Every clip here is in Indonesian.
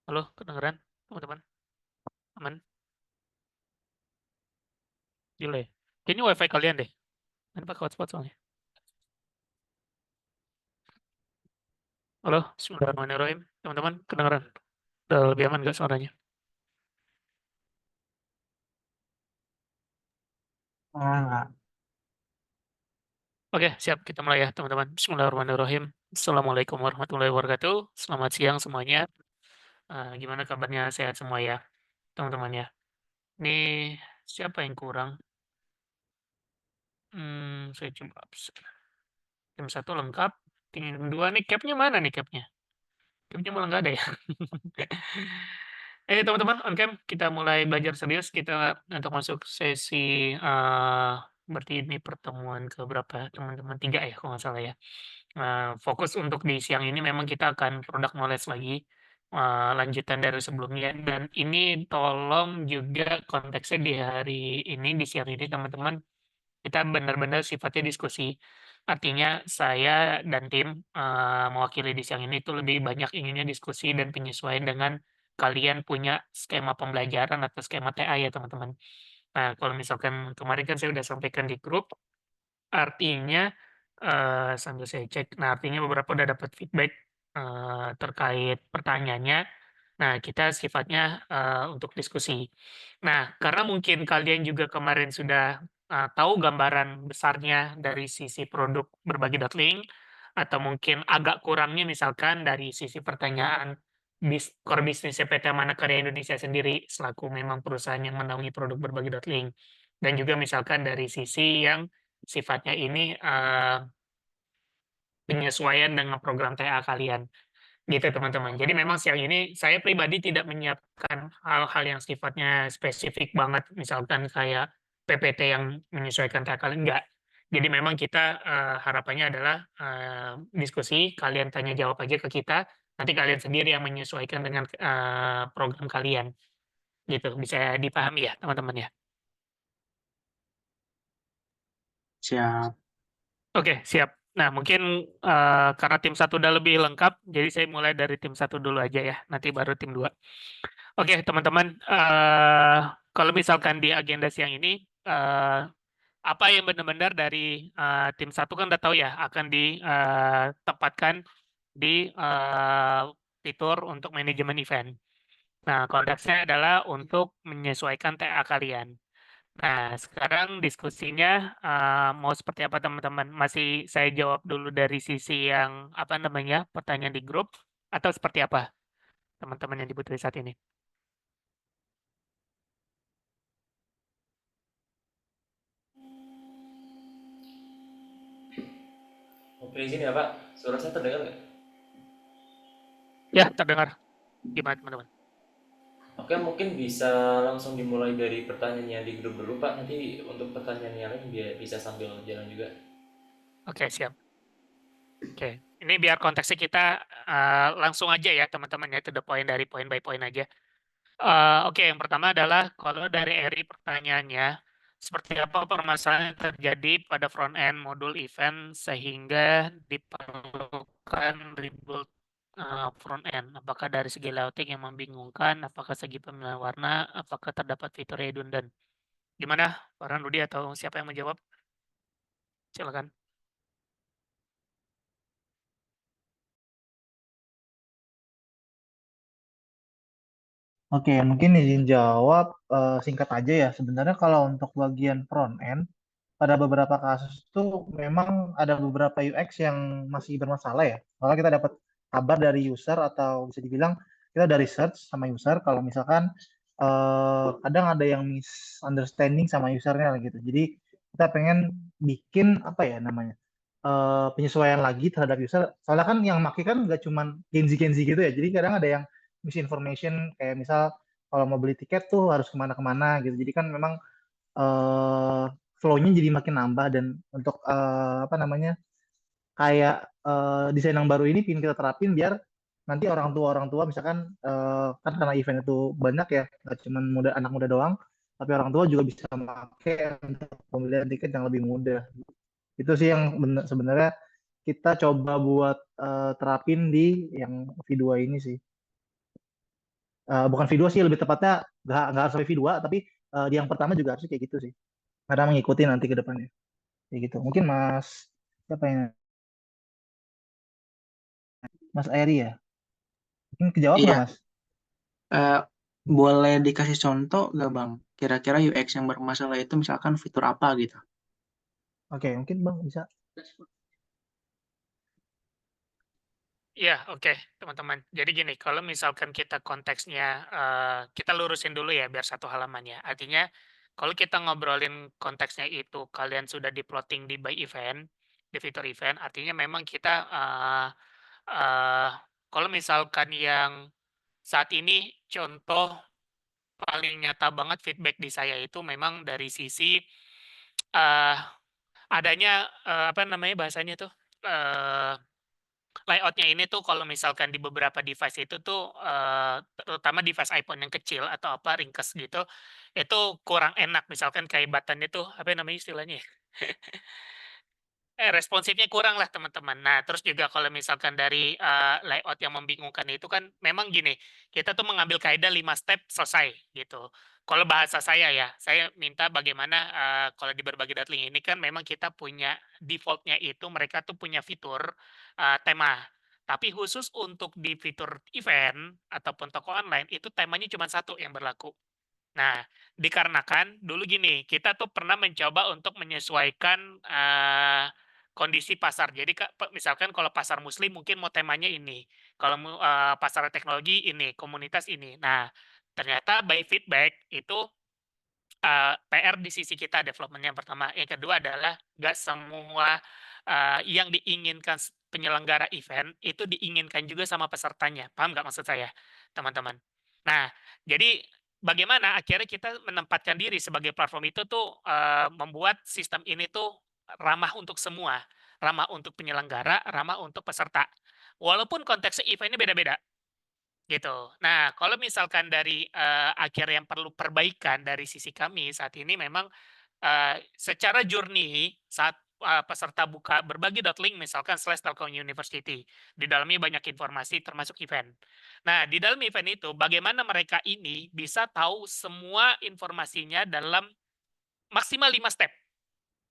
Halo, kedengeran teman-teman? Aman? Gila ya? Kayaknya wifi kalian deh. Ini pakai hotspot soalnya. Halo, bismillahirrahmanirrahim. Teman-teman, kedengeran? Udah lebih aman nggak suaranya? Ah, Oke, siap. Kita mulai ya, teman-teman. Bismillahirrahmanirrahim. Assalamualaikum warahmatullahi wabarakatuh. Selamat siang semuanya. Gimana kabarnya? Sehat semua ya, teman-teman ya? Ini siapa yang kurang? Saya coba. Tim satu lengkap. Tim dua nih, capnya mana nih capnya? Capnya malah nggak ada ya. Teman-teman, on cam kita mulai belajar serius. Kita untuk masuk sesi berarti ini pertemuan ke berapa ya, teman-teman? Tiga ya, kalau nggak salah ya. Fokus untuk di siang ini memang kita akan product knowledge lagi, lanjutan dari sebelumnya. Dan ini tolong juga konteksnya di hari ini, di siang ini, teman-teman. Kita benar-benar sifatnya diskusi. Artinya saya dan tim mewakili di siang ini itu lebih banyak inginnya diskusi dan penyesuaian dengan kalian punya skema pembelajaran atau skema TA ya teman-teman. Nah, kalau misalkan kemarin kan saya udah sampaikan di grup, artinya sambil saya cek, nah artinya beberapa udah dapat feedback terkait pertanyaannya. Nah, kita sifatnya untuk diskusi. Nah, karena mungkin kalian juga kemarin sudah tahu gambaran besarnya dari sisi produk berbagi.link, atau mungkin agak kurangnya misalkan dari sisi pertanyaan core bisnisnya PT Manakarya Indonesia sendiri selaku memang perusahaan yang menaungi produk berbagi.link. Dan juga misalkan dari sisi yang sifatnya ini penyesuaian dengan program TA kalian. Gitu teman-teman. Jadi memang siang ini saya pribadi tidak menyiapkan hal-hal yang sifatnya spesifik banget, misalkan kayak PPT yang menyesuaikan TA kalian, enggak. Jadi memang kita harapannya adalah diskusi, kalian tanya jawab aja ke kita, nanti kalian sendiri yang menyesuaikan dengan program kalian. Gitu, bisa dipahami ya teman-teman ya. siap. Oke, siap. Nah, mungkin karena tim satu udah lebih lengkap, jadi saya mulai dari tim satu dulu aja ya, nanti baru tim dua. Oke, teman-teman, kalau misalkan di agenda siang ini, apa yang benar-benar dari tim satu kan udah tahu ya, akan ditempatkan di fitur untuk manajemen event. Nah, konteksnya adalah untuk menyesuaikan TA kalian. Nah, sekarang diskusinya mau seperti apa teman-teman? Masih saya jawab dulu dari sisi yang apa namanya pertanyaan di grup atau seperti apa teman-teman yang dibutuhkan saat ini? Oke, izin ya Pak. Suara saya terdengar nggak? Ya, terdengar. Gimana teman-teman? Oke, mungkin bisa langsung dimulai dari pertanyaan yang di grup dulu Pak. Nanti untuk pertanyaan yang lain biar bisa sambil jalan juga. Oke, siap. Oke, ini biar konteksnya kita langsung aja ya teman-teman ya, to the point dari point by point aja. Oke, yang pertama adalah kalau dari Eri pertanyaannya, seperti apa permasalahan yang terjadi pada front end modul event sehingga diperlukan rebuild front end? Apakah dari segi layouting yang membingungkan, apakah segi pemilihan warna, apakah terdapat fitur redundant? Gimana, Pak Rudi atau siapa yang menjawab? Silakan. Oke, mungkin izin jawab singkat aja ya. Sebenarnya kalau untuk bagian front end, pada beberapa kasus tuh memang ada beberapa UX yang masih bermasalah ya. Kalau kita dapat kabar dari user atau bisa dibilang kita dari search sama user, kalau misalkan kadang ada yang misunderstanding sama usernya gitu. Jadi kita pengen bikin apa ya namanya penyesuaian lagi terhadap user. Soalnya kan yang make kan nggak cuman Gen Z gitu ya. Jadi kadang ada yang misinformation kayak misal kalau mau beli tiket tuh harus kemana-kemana gitu. Jadi kan memang eh flow-nya jadi makin nambah dan untuk apa namanya kayak desain yang baru ini ingin kita terapin biar nanti orang tua misalkan kan karena event itu banyak ya nggak cuma muda anak muda doang tapi orang tua juga bisa pakai untuk pembelian tiket yang lebih mudah itu sih yang sebenarnya kita coba buat terapin di yang V2 ini sih. bukan V2 sih, lebih tepatnya nggak harus sampai V2, tapi di yang pertama juga harusnya kayak gitu sih. Karena mengikuti nanti ke depannya. Kayak gitu. Mungkin Mas, siapa yang Mas Eri ya? Mungkin kejawab nggak Iya, Mas? eh, boleh dikasih contoh nggak Bang? Kira-kira UX yang bermasalah itu misalkan fitur apa gitu? Oke, mungkin Bang bisa. Iya, oke, teman-teman. Jadi gini, kalau misalkan kita konteksnya, kita lurusin dulu ya biar satu halaman ya. Artinya, kalau kita ngobrolin konteksnya itu kalian sudah di-plotting di by event, di fitur event, artinya memang kita, kalau misalkan yang saat ini contoh paling nyata banget feedback di saya itu memang dari sisi, eee, adanya, apa namanya bahasanya tuh, layout-nya ini tuh kalau misalkan di beberapa device itu tuh, terutama device iPhone yang kecil atau apa, ringkes gitu, itu kurang enak. Misalkan kayak button-nya tuh, apa namanya istilahnya ya? Responsifnya kurang lah teman-teman. Nah, terus juga kalau misalkan dari, layout yang membingungkan itu kan memang gini, kita tuh mengambil kaidah 5 step selesai, gitu. Kalau bahasa saya minta bagaimana, kalau di berbagi datling ini kan memang kita punya default-nya itu mereka tuh punya fitur, tema. Tapi khusus untuk di fitur event ataupun toko online, itu temanya cuma satu yang berlaku. Nah, dikarenakan dulu gini, kita tuh pernah mencoba untuk menyesuaikan, kondisi pasar. Jadi misalkan kalau pasar muslim mungkin mau temanya ini, kalau pasar teknologi ini, komunitas ini. Nah, ternyata by feedback itu, PR di sisi kita development yang pertama. Yang kedua adalah nggak semua, yang diinginkan penyelenggara event itu diinginkan juga sama pesertanya. Paham nggak maksud saya, teman-teman? Nah, jadi bagaimana akhirnya kita menempatkan diri sebagai platform itu tuh, membuat sistem ini tuh ramah untuk semua, ramah untuk penyelenggara, ramah untuk peserta. Walaupun konteksnya event-nya beda-beda. Gitu. Nah, kalau misalkan dari, akhir yang perlu perbaikan dari sisi kami saat ini memang, secara journey saat, peserta buka berbagi.link misalkan /Telkom University, di dalamnya banyak informasi termasuk event. Nah, di dalam event itu bagaimana mereka ini bisa tahu semua informasinya dalam maksimal 5 step,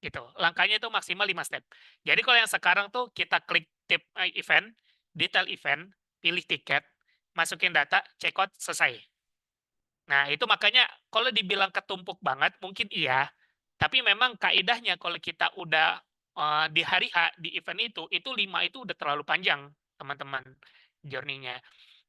gitu. Langkahnya itu maksimal 5 step. Jadi kalau yang sekarang tuh kita klik event, detail event, pilih tiket, masukin data, checkout, selesai. Nah, itu makanya kalau dibilang ketumpuk banget mungkin iya, tapi memang kaidahnya kalau kita udah, di hari H, di event itu 5 itu udah terlalu panjang, teman-teman, journey-nya.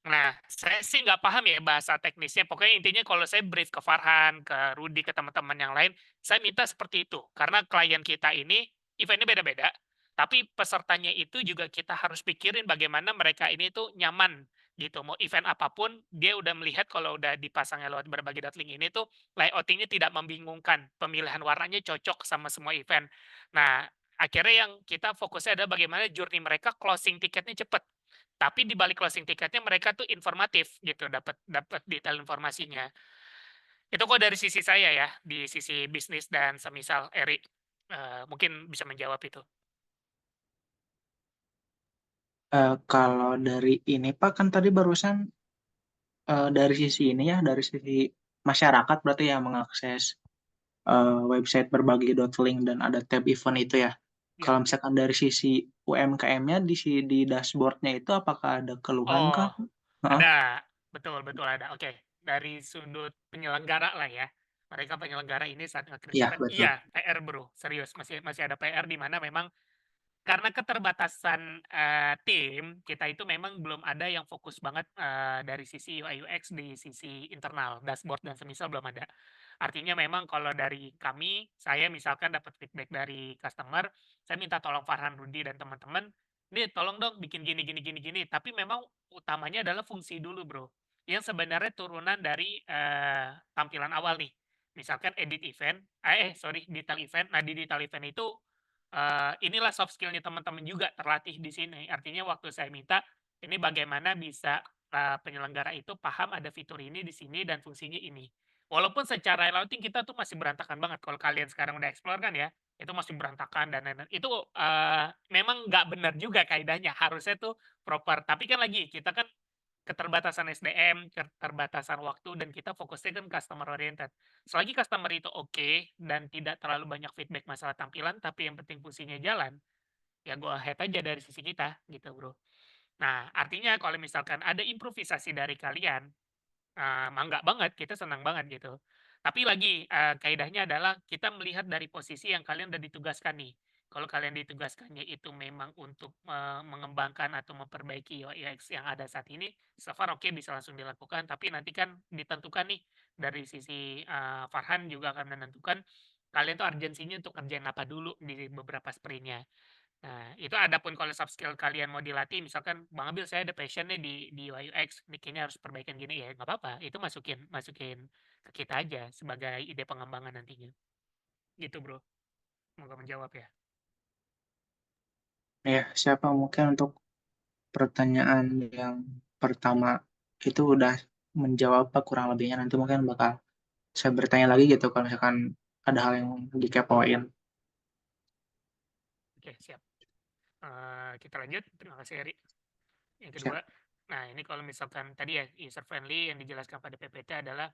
Nah, saya sih nggak paham ya bahasa teknisnya, pokoknya intinya kalau saya brief ke Farhan, ke Rudy, ke teman-teman yang lain, saya minta seperti itu. Karena klien kita ini event-nya beda-beda, tapi pesertanya itu juga kita harus pikirin bagaimana mereka ini tuh nyaman gitu. Mau event apapun, dia udah melihat kalau udah dipasangnya lewat berbagi.link ini tuh layouting-nya tidak membingungkan, pemilihan warnanya cocok sama semua event. Nah, akhirnya yang kita fokusnya adalah bagaimana journey mereka closing tiketnya cepet. Tapi di balik closing tiketnya mereka tuh informatif gitu, dapat dapat detail informasinya. Itu kok dari sisi saya ya, di sisi bisnis dan semisal Eri, mungkin bisa menjawab itu. Kalau dari ini Pak kan tadi barusan dari sisi ini ya, dari sisi masyarakat berarti yang mengakses website berbagi.link dan ada tab event itu ya. Ya. Kalau misalkan dari sisi UMKM-nya di dashboard-nya itu apakah ada keluhan Oh, kah? Heeh. ada, betul betul ada. Oke, dari sudut penyelenggara lah ya, mereka penyelenggara ini saat nge-create Iya, event, betul. iya PR Bro, serius masih masih ada PR di mana memang karena keterbatasan, tim, kita itu memang belum ada yang fokus banget, dari sisi UI UX di sisi internal, dashboard dan semisal belum ada. Artinya memang kalau dari kami, saya misalkan dapat feedback dari customer, saya minta tolong Farhan, Rudy, dan teman-teman, "Nih tolong dong bikin gini gini gini gini." Tapi memang utamanya adalah fungsi dulu Bro, yang sebenarnya turunan dari, tampilan awal nih. Misalkan edit event, sorry, detail event. Nah, di detail event itu inilah soft skill-nya teman-teman juga terlatih di sini. Artinya waktu saya minta, ini bagaimana bisa, penyelenggara itu paham ada fitur ini di sini dan fungsinya ini. Walaupun secara routing kita tuh masih berantakan banget, kalau kalian sekarang udah explore kan ya, itu masih berantakan dan lain-lain. Itu, memang nggak benar juga kaidahnya, harusnya tuh proper. Tapi kan lagi, kita kan keterbatasan SDM, keterbatasan waktu, dan kita fokusnya kan customer oriented. Selagi customer itu oke dan tidak terlalu banyak feedback masalah tampilan, tapi yang penting fungsinya jalan, ya go ahead aja dari sisi kita gitu, Bro. Nah, artinya kalau misalkan ada improvisasi dari kalian, mangga banget, kita senang banget gitu. Tapi lagi, kaidahnya adalah kita melihat dari posisi yang kalian udah ditugaskan nih. Kalau kalian ditugaskannya itu memang untuk, mengembangkan atau memperbaiki UI UX yang ada saat ini, so far oke bisa langsung dilakukan, tapi nanti kan ditentukan nih dari sisi, Farhan juga akan menentukan kalian tuh urgensinya untuk kerjain apa dulu di beberapa sprint-nya. Nah, itu adapun kalau soft skill kalian mau dilatih, misalkan Bang Abil saya ada passion nih di UI UX, nih kayaknya harus perbaikan gini, ya nggak apa-apa, itu masukin masukin ke kita aja sebagai ide pengembangan nantinya. Gitu, Bro. Semoga menjawab ya. Ya, siapa mungkin untuk pertanyaan yang pertama itu udah menjawab apa kurang lebihnya, nanti mungkin bakal saya bertanya lagi gitu kalau misalkan ada hal yang dikepoin. Oke, siap. Kita lanjut. Terima kasih, Eri. Yang Siap. kedua, nah ini kalau misalkan tadi ya user friendly yang dijelaskan pada PPT adalah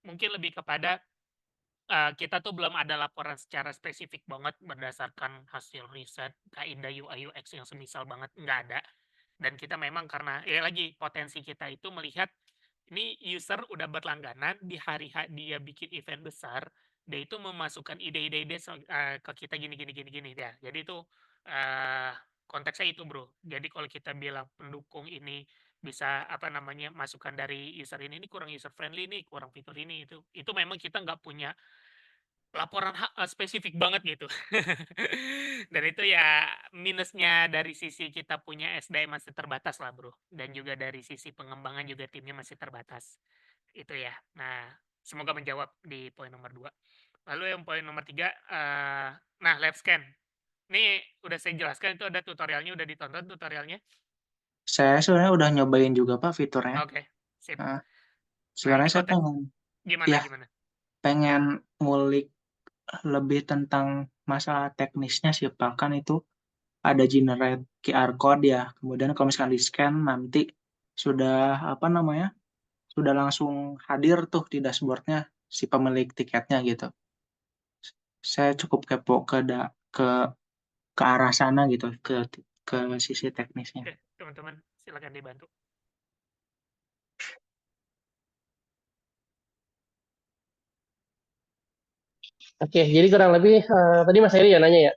mungkin lebih kepada kita tuh belum ada laporan secara spesifik banget berdasarkan hasil riset kaidah UI UX yang semisal banget, nggak ada. Dan kita memang karena ya lagi potensi kita itu melihat ini user udah berlangganan di hari dia bikin event besar, dia itu memasukkan ide-ide ke kita gini gini gini gini ya. Jadi itu konteksnya itu, Bro. Jadi kalau kita bilang pendukung ini bisa apa namanya masukan dari user ini kurang user friendly nih, kurang fitur ini itu memang kita nggak punya laporan spesifik banget gitu. Dan itu ya minusnya dari sisi kita punya SDM masih terbatas lah, Bro, dan juga dari sisi pengembangan juga timnya masih terbatas, itu ya. Nah, semoga menjawab di poin nomor 2. Lalu yang poin nomor 3, nah lab scan. Ini udah saya jelaskan, itu ada tutorialnya, udah ditonton tutorialnya? Saya sebenarnya udah nyobain juga Pak fiturnya. Oke, sip. Nah, Nah, ini sebenarnya saya pengen gimana ya gimana? pengen ngulik lebih tentang masalah teknisnya sih Pak. Kan itu ada generate QR code ya. Kemudian kalau misalkan di-scan nanti sudah apa namanya? Sudah langsung hadir tuh di dashboardnya si pemilik tiketnya gitu. Saya cukup kepo ke arah sana gitu, ke sisi teknisnya. Oke, teman-teman silakan dibantu. Oke, jadi kurang lebih tadi Mas Heri ya nanya ya.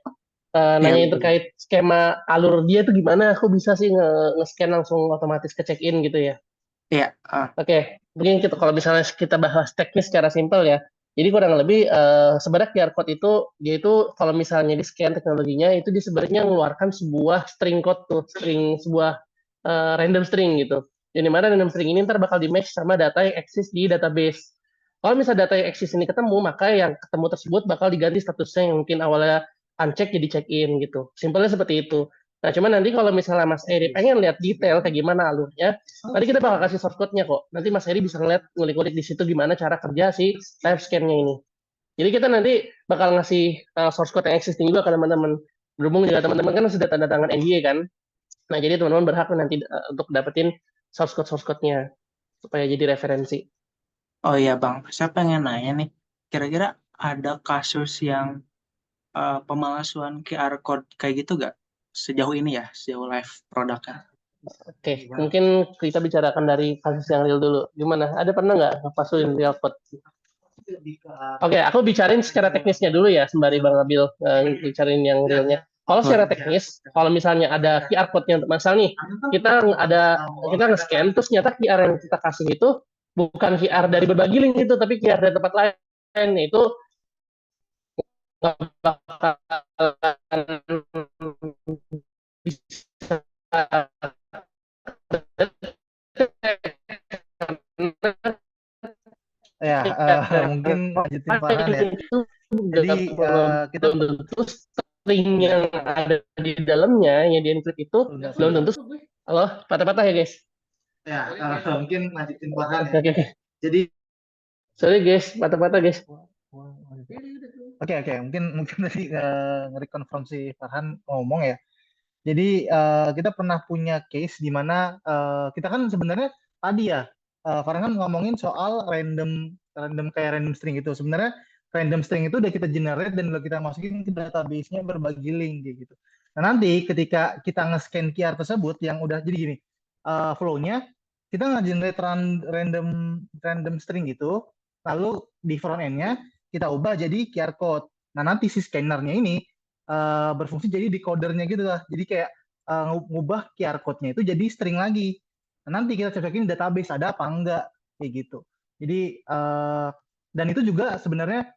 Iya Nanya betul. terkait skema alur dia tuh gimana, aku bisa sih nge-scan langsung otomatis ke check-in gitu ya. Iya, Oke, mungkin kita kalau misalnya kita bahas teknis secara simpel ya. Jadi kurang lebih sebenarnya QR code itu dia itu kalau misalnya di scan teknologinya itu dia sebenarnya mengeluarkan sebuah string code tuh, sebuah random string gitu. Jadi mana random string ini ntar bakal di match sama data yang eksis di database. Kalau misalnya data yang eksis ini ketemu, maka yang ketemu tersebut bakal diganti statusnya yang mungkin awalnya uncheck jadi check in gitu. Simpelnya seperti itu. Nah, cuman nanti kalau misalnya Mas Eri pengen lihat detail kayak gimana alurnya, nanti kita bakal kasih source code-nya kok. Nanti Mas Eri bisa ngeliat ngulik-ngulik di situ gimana cara kerja si live scan-nya ini. Jadi kita nanti bakal ngasih source code yang existing juga ke teman-teman. Berhubung juga teman-teman kan sudah tanda tangan NDA kan. Nah, jadi teman-teman berhak nanti untuk dapetin source code-nya supaya jadi referensi. Oh iya Bang, saya pengen nanya nih, kira-kira ada kasus yang pemalsuan QR code kayak gitu gak? Sejauh ini ya, sejauh live produknya. Oke, mungkin kita bicarakan dari kasus yang real dulu. Gimana? Ada pernah nggak ngepasuin real code? Oke, aku bicarain secara teknisnya dulu ya, sembari Bang Abil bicarain yang realnya. Kalau secara teknis, kalau misalnya ada QR code-nya untuk masal nih, kita nge-scan, terus nyata QR yang kita kasih itu bukan QR dari berbagi link itu, tapi QR dari tempat lain, itu nggak bakalan bisa Ya, mungkin lanjutin Farhan ya. Jadi kita belum tentu string yang ada di dalamnya yang di encrypt itu belum tentu. Halo, patah-patah ya guys. ya mungkin lanjutin Farhan ya. Oke. Jadi Sorry guys, patah-patah guys. Oke, mungkin tadi nge-reconfirm si Farhan ngomong ya. Jadi kita pernah punya case di mana kita kan sebenarnya tadi ya, Farhan kan ngomongin soal random random kayak random string itu. Sebenarnya random string itu udah kita generate dan udah kita masukin ke database-nya berbagi link kayak gitu. Nah nanti ketika kita nge-scan QR tersebut yang udah jadi gini, flow-nya kita nge-generate random random string gitu, lalu di front end-nya kita ubah jadi QR code. Nah nanti si scanner-nya ini berfungsi jadi decodernya gitu lah. Jadi kayak ngubah QR code-nya itu jadi string lagi. Nah, nanti kita cocokin database ada apa enggak kayak gitu. Jadi dan itu juga sebenarnya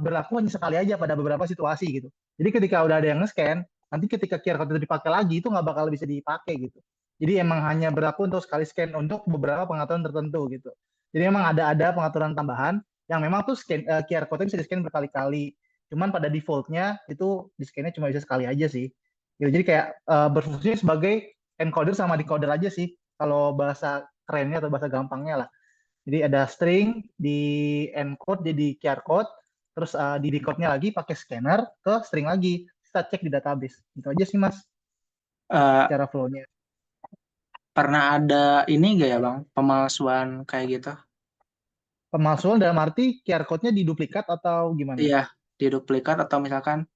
berlaku hanya sekali aja pada beberapa situasi gitu. Jadi ketika udah ada yang nge-scan, nanti ketika QR code itu dipakai lagi itu nggak bakal bisa dipakai gitu. Jadi emang hanya berlaku untuk sekali scan untuk beberapa pengaturan tertentu gitu. Jadi emang ada pengaturan tambahan yang memang tuh QR code-nya bisa di-scan berkali-kali. Cuman pada defaultnya itu di scan-nya cuma bisa sekali aja sih. Gitu. Jadi kayak berfungsi sebagai encoder sama decoder aja sih. Kalau bahasa kerennya atau bahasa gampangnya lah. Jadi ada string di encode jadi QR code, terus di decode-nya lagi pakai scanner ke string lagi. Kita cek di database. Itu aja sih mas, Eh, cara flow-nya. Pernah ada ini gak ya Bang, pemalsuan kayak gitu? Pemalsuan dalam arti QR code-nya diduplikat atau gimana? Iya, diduplikat atau misalkan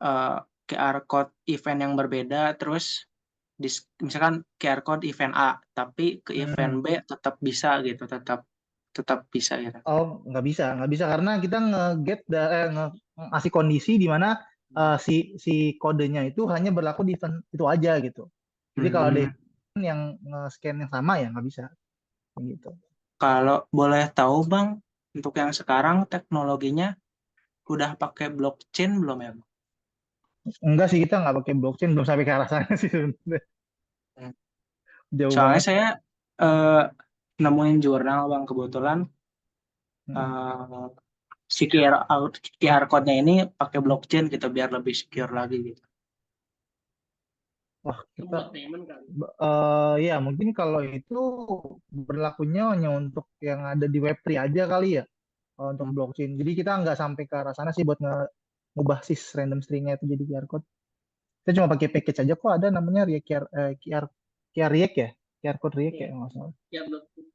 eh, QR code event yang berbeda, terus misalkan QR code event A, tapi ke event Hmm. B tetap bisa gitu, tetap bisa gitu. Oh, nggak bisa karena kita nge-get ngasih kondisi di mana si kodenya itu hanya berlaku di event itu aja gitu. Jadi kalau ada Hmm, event yang nge-scan yang sama ya nggak bisa gitu. Kalau boleh tahu Bang, untuk yang sekarang teknologinya udah pakai blockchain belum ya Bang? Enggak sih kita nggak pakai blockchain belum sampai ke arah sana sih sebenarnya. Hmm. Jauh Soalnya banget. saya eh, nemuin jurnal Bang kebetulan Mm-mm. eh, si QR code-nya ini pakai blockchain gitu biar lebih secure lagi gitu. Wah Itu kita buat payment kan. ya mungkin kalau itu berlakunya hanya untuk yang ada di Web3 aja kali ya untuk Hmm. blockchain. Jadi kita nggak sampai ke arah sana sih buat ngubah sis random string-nya itu jadi QR code. Kita cuma pakai package aja kok ada namanya React QR React ya, QR code React ya Iya, nggak salah. ya blockchain.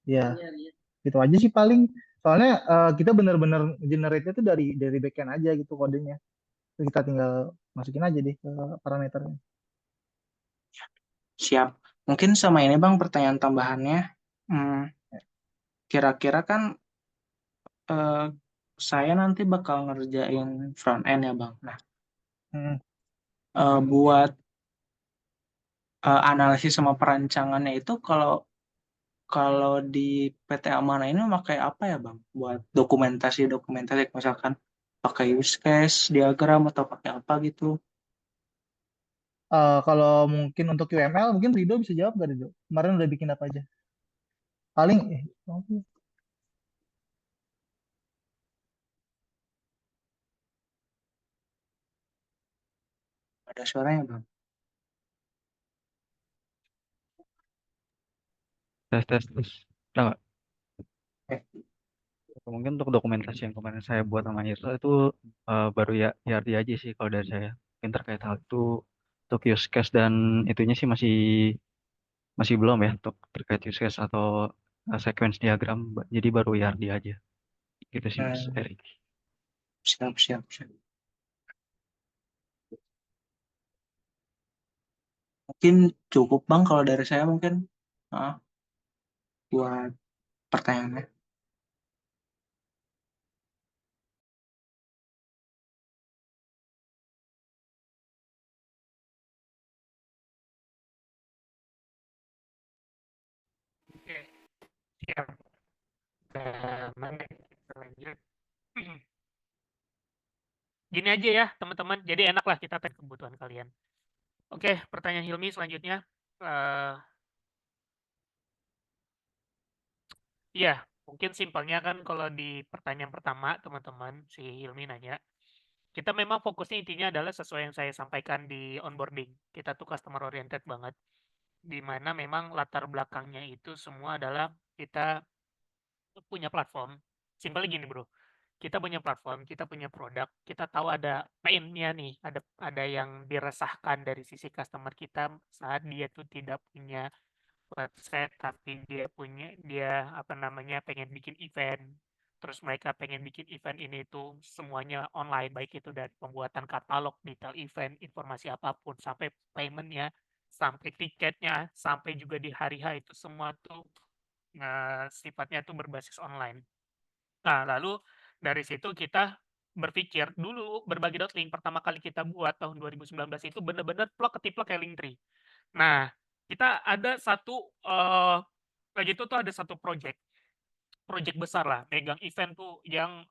Ya, Iya, iya. gitu aja sih paling. Soalnya kita bener-bener generate-nya tuh dari backend aja gitu kodenya. Terus kita tinggal masukin aja deh ke parameternya. Siap. Mungkin sama ini Bang pertanyaan tambahannya. Hmm, Kira-kira kan eh, saya nanti bakal ngerjain front end ya Bang. Nah, Hmm. buat analisis sama perancangannya itu kalau kalau di PT Amanah ini pakai apa ya Bang? Buat dokumentasi misalkan pakai use case, diagram atau pakai apa gitu. Kalau mungkin untuk UML, mungkin Rido bisa jawab gak Rido? Kemarin udah bikin apa aja? Paling, oke. Ada suaranya Bang. Tes tes tes. Udah nggak? Eh, Mungkin untuk dokumentasi yang kemarin saya buat sama Irsa itu baru ya YRD aja sih kalau dari saya. Mungkin terkait hal itu untuk use case dan itunya sih masih masih belum ya untuk terkait use case atau sequence diagram. Jadi baru YRD aja. Gitu sih Mas hmm, Erik. siap, siap, siap. Mungkin cukup Bang kalau dari saya mungkin ah, buat pertanyaannya. Oke, siap. Mana kita lanjut. Gini aja ya teman-teman, jadi enak lah kita tes kebutuhan kalian. Oke, pertanyaan Hilmi selanjutnya. Eh Iya, mungkin simpelnya kan kalau di pertanyaan pertama teman-teman si Hilmi nanya, kita memang fokusnya intinya adalah sesuai yang saya sampaikan di onboarding. Kita tuh customer oriented banget, di mana memang latar belakangnya itu semua adalah kita punya platform. Simpelnya gini bro, kita punya platform, kita punya produk, kita tahu ada pain-nya nih, ada yang diresahkan dari sisi customer kita saat dia tuh tidak punya website, tapi dia apa namanya, pengen bikin event. Terus mereka pengen bikin event ini tuh semuanya online, baik itu dari pembuatan katalog, detail event, informasi apapun, sampai payment-nya, sampai tiketnya, sampai juga di hari H itu semua tuh sifatnya tuh berbasis online. Nah, lalu dari situ kita berpikir dulu berbagi.link pertama kali kita buat tahun 2019 itu bener-bener plek-ketiplek kayak Linktree. Nah, kita ada satu lagi itu tuh ada satu project besar lah, megang event tuh yang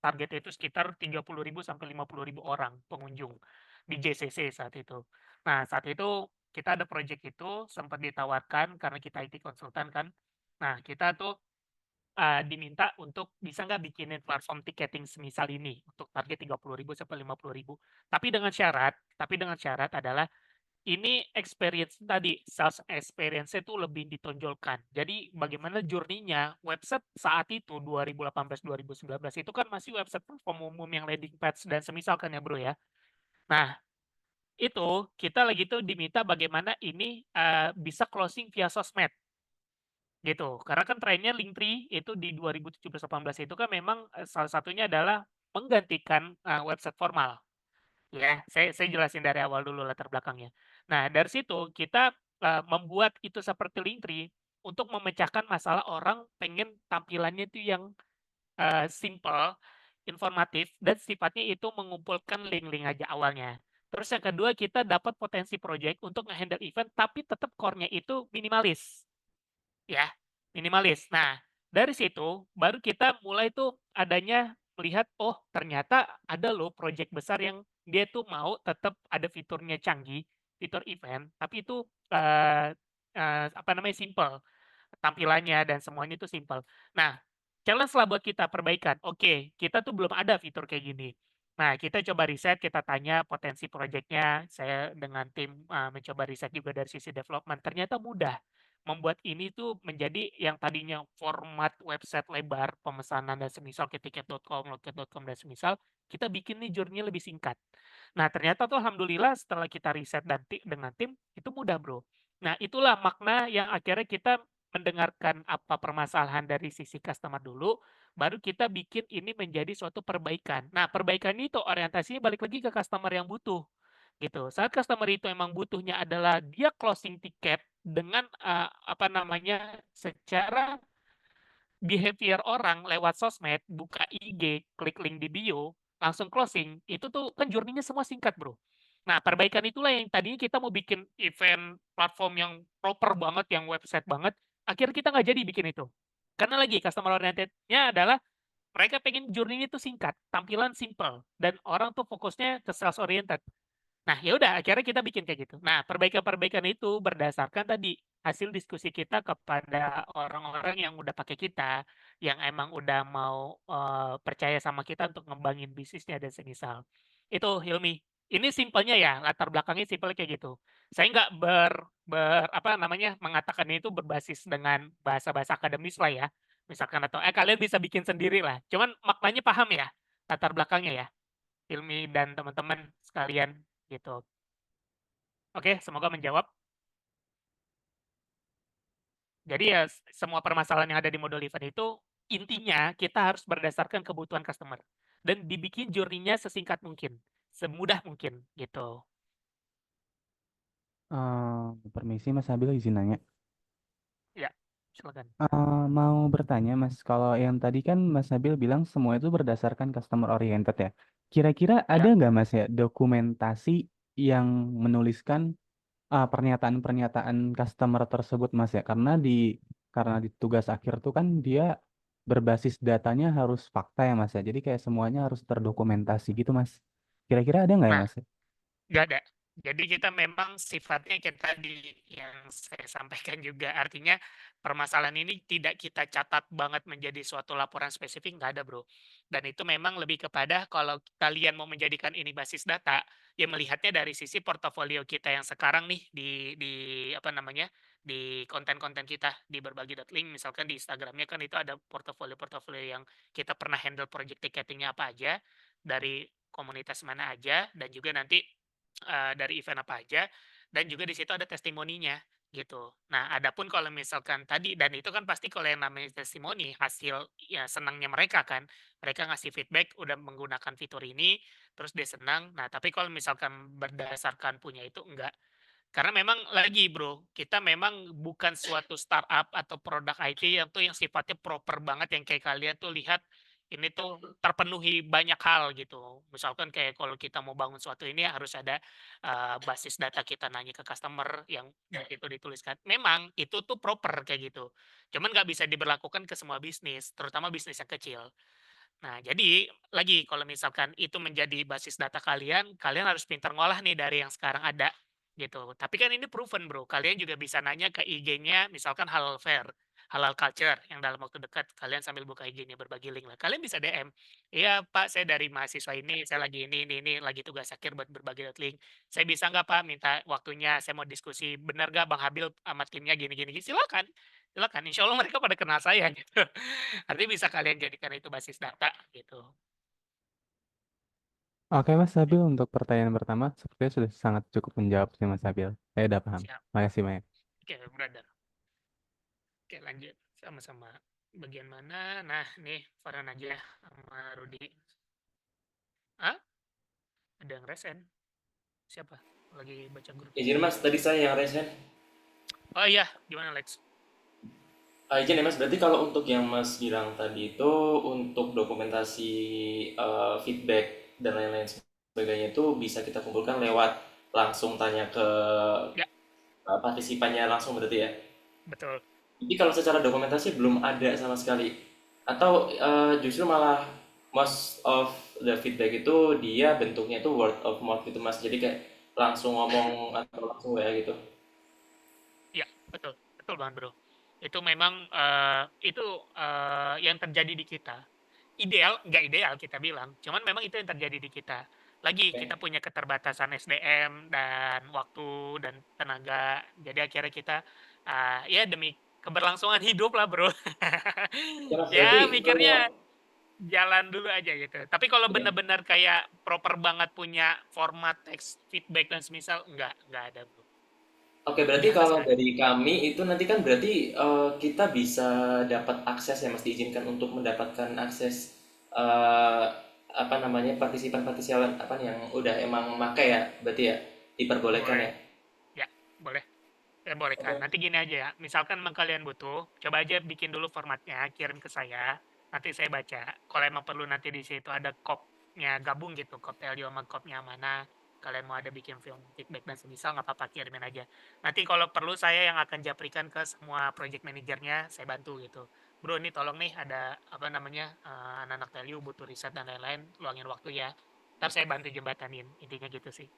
targetnya itu sekitar 30.000 sampai 50.000 orang pengunjung di JCC saat itu. Nah, saat itu kita ada project itu sempat ditawarkan karena kita IT konsultan kan. Nah, kita tuh diminta untuk bisa nggak bikinin platform tiketing semisal ini untuk target 30.000 sampai 50.000. Tapi dengan syarat adalah ini experience tadi, sales experience itu lebih ditonjolkan. Jadi bagaimana journey-nya website saat itu 2018, 2019 itu kan masih website platform umum yang landing page dan semisal kan ya, Bro, ya. Nah, itu kita lagi tuh diminta bagaimana ini bisa closing via sosmed gitu. Karena kan trennya Linktree itu di 2017-18 itu kan memang salah satunya adalah menggantikan website formal. Ya, saya jelasin dari awal dulu latar belakangnya. Nah, dari situ kita membuat itu seperti Linktree untuk memecahkan masalah orang pengen tampilannya itu yang simple, informatif, dan sifatnya itu mengumpulkan link-link aja awalnya. Terus yang kedua, kita dapat potensi project untuk nge-handle event, tapi tetap core-nya itu minimalis. Ya, minimalis. Nah, dari situ baru kita mulai tuh adanya melihat, oh ternyata ada loh project besar yang dia tuh mau tetap ada fiturnya canggih, fitur event, tapi itu apa namanya simple tampilannya dan semuanya itu simple. Nah, challenge lah buat kita perbaikan. Oke, kita tuh belum ada fitur kayak gini. Nah, kita coba riset, kita tanya potensi proyeknya. Saya dengan tim mencoba riset juga dari sisi development. Ternyata mudah membuat ini tuh menjadi yang tadinya format website lebar, pemesanan dan semisal ke tiket.com, loket.com dan semisal, kita bikin nih journey lebih singkat. Nah, ternyata tuh alhamdulillah setelah kita riset dan dengan tim, itu mudah, Bro. Nah, itulah makna yang akhirnya kita mendengarkan apa permasalahan dari sisi customer dulu, baru kita bikin ini menjadi suatu perbaikan. Nah, perbaikan itu orientasinya balik lagi ke customer yang butuh, gitu. Saat customer itu emang butuhnya adalah dia closing tiket dengan apa namanya secara behavior orang lewat sosmed, buka IG, klik link di bio, langsung closing, itu tuh kan journey-nya semua singkat, Bro. Nah, perbaikan itulah yang tadinya kita mau bikin event platform yang proper banget, yang website banget, akhirnya kita nggak jadi bikin itu. Karena lagi customer oriented-nya adalah mereka pengen journey-nya itu singkat, tampilan simple, dan orang tuh fokusnya ke sales oriented. Nah, ya udah akhirnya kita bikin kayak gitu. Nah, perbaikan-perbaikan itu berdasarkan tadi hasil diskusi kita kepada orang-orang yang udah pakai kita, yang emang udah mau percaya sama kita untuk ngembangin bisnisnya dan semisal. Itu Hilmi. Ini simpelnya ya, latar belakangnya simpelnya kayak gitu. Saya nggak apa namanya mengatakan itu berbasis dengan bahasa-bahasa akademis lah ya. Misalkan atau kalian bisa bikin sendiri lah. Cuman maknanya paham ya, latar belakangnya ya. Hilmi dan teman-teman sekalian gitu. Oke, semoga menjawab. Jadi ya semua permasalahan yang ada di model event itu intinya kita harus berdasarkan kebutuhan customer dan dibikin journey-nya sesingkat mungkin, semudah mungkin gitu. Permisi Mas Abil, izin nanya. Ya, silakan. Mau bertanya Mas, kalau yang tadi kan Mas Abil bilang semua itu berdasarkan customer oriented ya. Kira-kira ada Ya, nggak Mas ya dokumentasi yang menuliskan pernyataan-pernyataan customer tersebut Mas ya? Karena di tugas akhir tuh kan dia berbasis datanya harus fakta ya Mas ya. Jadi kayak semuanya harus terdokumentasi gitu Mas. Kira-kira ada nggak ya nah, Mas? nggak ada. Jadi kita memang sifatnya kayak tadi yang saya sampaikan juga, artinya permasalahan ini tidak kita catat banget menjadi suatu laporan spesifik, nggak ada, Bro. Dan itu memang lebih kepada kalau kalian mau menjadikan ini basis data, ya melihatnya dari sisi portofolio kita yang sekarang nih di apa namanya, di konten-konten kita di berbagi.link misalkan di Instagramnya kan itu ada portofolio-portofolio yang kita pernah handle project ticketingnya apa aja, dari komunitas mana aja, dan juga nanti, dari event apa aja, dan juga di situ ada testimoninya, gitu. Nah, adapun kalau misalkan tadi dan itu kan pasti kalau yang namanya testimoni hasil ya senangnya mereka kan, mereka ngasih feedback udah menggunakan fitur ini, terus dia senang. Nah, tapi kalau misalkan berdasarkan punya itu enggak. Karena memang lagi Bro, kita memang bukan suatu startup atau produk IT yang tuh yang sifatnya proper banget yang kayak kalian tuh lihat ini tuh terpenuhi banyak hal gitu. Misalkan kayak kalau kita mau bangun suatu ini harus ada basis data kita nanya ke customer yang itu dituliskan. Memang itu tuh proper kayak gitu. Cuman nggak bisa diberlakukan ke semua bisnis, terutama bisnis yang kecil. Nah, jadi lagi kalau misalkan itu menjadi basis data kalian, kalian harus pintar ngolah nih dari yang sekarang ada gitu. Tapi kan ini proven bro, kalian juga bisa nanya ke IG-nya misalkan Halal Fair, Halal Culture yang dalam waktu dekat kalian sambil buka IG-nya berbagi link lah. Kalian bisa DM, iya Pak saya dari mahasiswa ini, saya lagi ini, lagi tugas akhir buat berbagi link. Saya bisa nggak Pak minta waktunya, saya mau diskusi, benar nggak Bang Habil sama timnya gini-gini, silakan. Silakan, insya Allah mereka pada kenal saya gitu. Artinya bisa kalian jadikan itu basis data gitu. Oke Mas Habil, untuk pertanyaan pertama sepertinya sudah sangat cukup menjawab sih Mas Habil. Saya udah paham. Siap. Makasih banyak. Oke, brother. Oke, lanjut. Sama-sama. Bagian mana? Nah, nih Farhan aja sama Rudi. Ah, ada yang resen. Siapa? Lagi baca grup. Izin Mas, tadi saya yang resen. Oh iya, gimana Lex? Izin ya Mas, berarti kalau untuk yang Mas bilang tadi itu untuk dokumentasi feedback dan lain-lain sebagainya itu bisa kita kumpulkan lewat langsung tanya ke Ya, partisipannya langsung berarti ya. betul. Jadi kalau secara dokumentasi belum ada sama sekali, atau justru malah most of the feedback itu dia bentuknya itu word of mouth gitu Mas, jadi kayak langsung ngomong atau langsung ya gitu. Ya, betul. Betul banget, Bro. Itu memang itu yang terjadi di kita. Ideal, nggak ideal kita bilang. Cuman memang itu yang terjadi di kita. Lagi Oke. kita punya keterbatasan SDM dan waktu dan tenaga. Jadi akhirnya kita ya demi keberlangsungan hidup lah, Bro. Ya Mas, berarti Ya kalau mikirnya jalan dulu aja gitu. Tapi kalau ya. benar-benar kayak proper banget punya format teks feedback dan semisal nggak ada, Bro. Oke, berarti Nggak ada kalau sekali. dari kami itu nanti kan berarti kita bisa dapat akses ya Mas, diizinkan untuk mendapatkan akses eh, apa namanya partisipan-partisipan apa nih yang udah emang make ya, berarti ya diperbolehkan Boleh. ya. Ya, boleh. Ya boleh kan. Oke. Nanti gini aja ya. Misalkan emang kalian butuh, coba aja bikin dulu formatnya, kirim ke saya. Nanti saya baca. Kalau emang perlu nanti di situ ada kopnya gabung gitu, kop TLU sama kopnya mana. Kalian mau ada bikin film feedback dan semisal nggak apa-apa kirimin aja. Nanti kalau perlu saya yang akan japrikan ke semua project manajernya, saya bantu gitu. Bro ini tolong nih ada apa namanya anak-anak TLU butuh riset dan lain-lain, luangin waktu ya. Ntar saya bantu jembatanin, intinya gitu sih.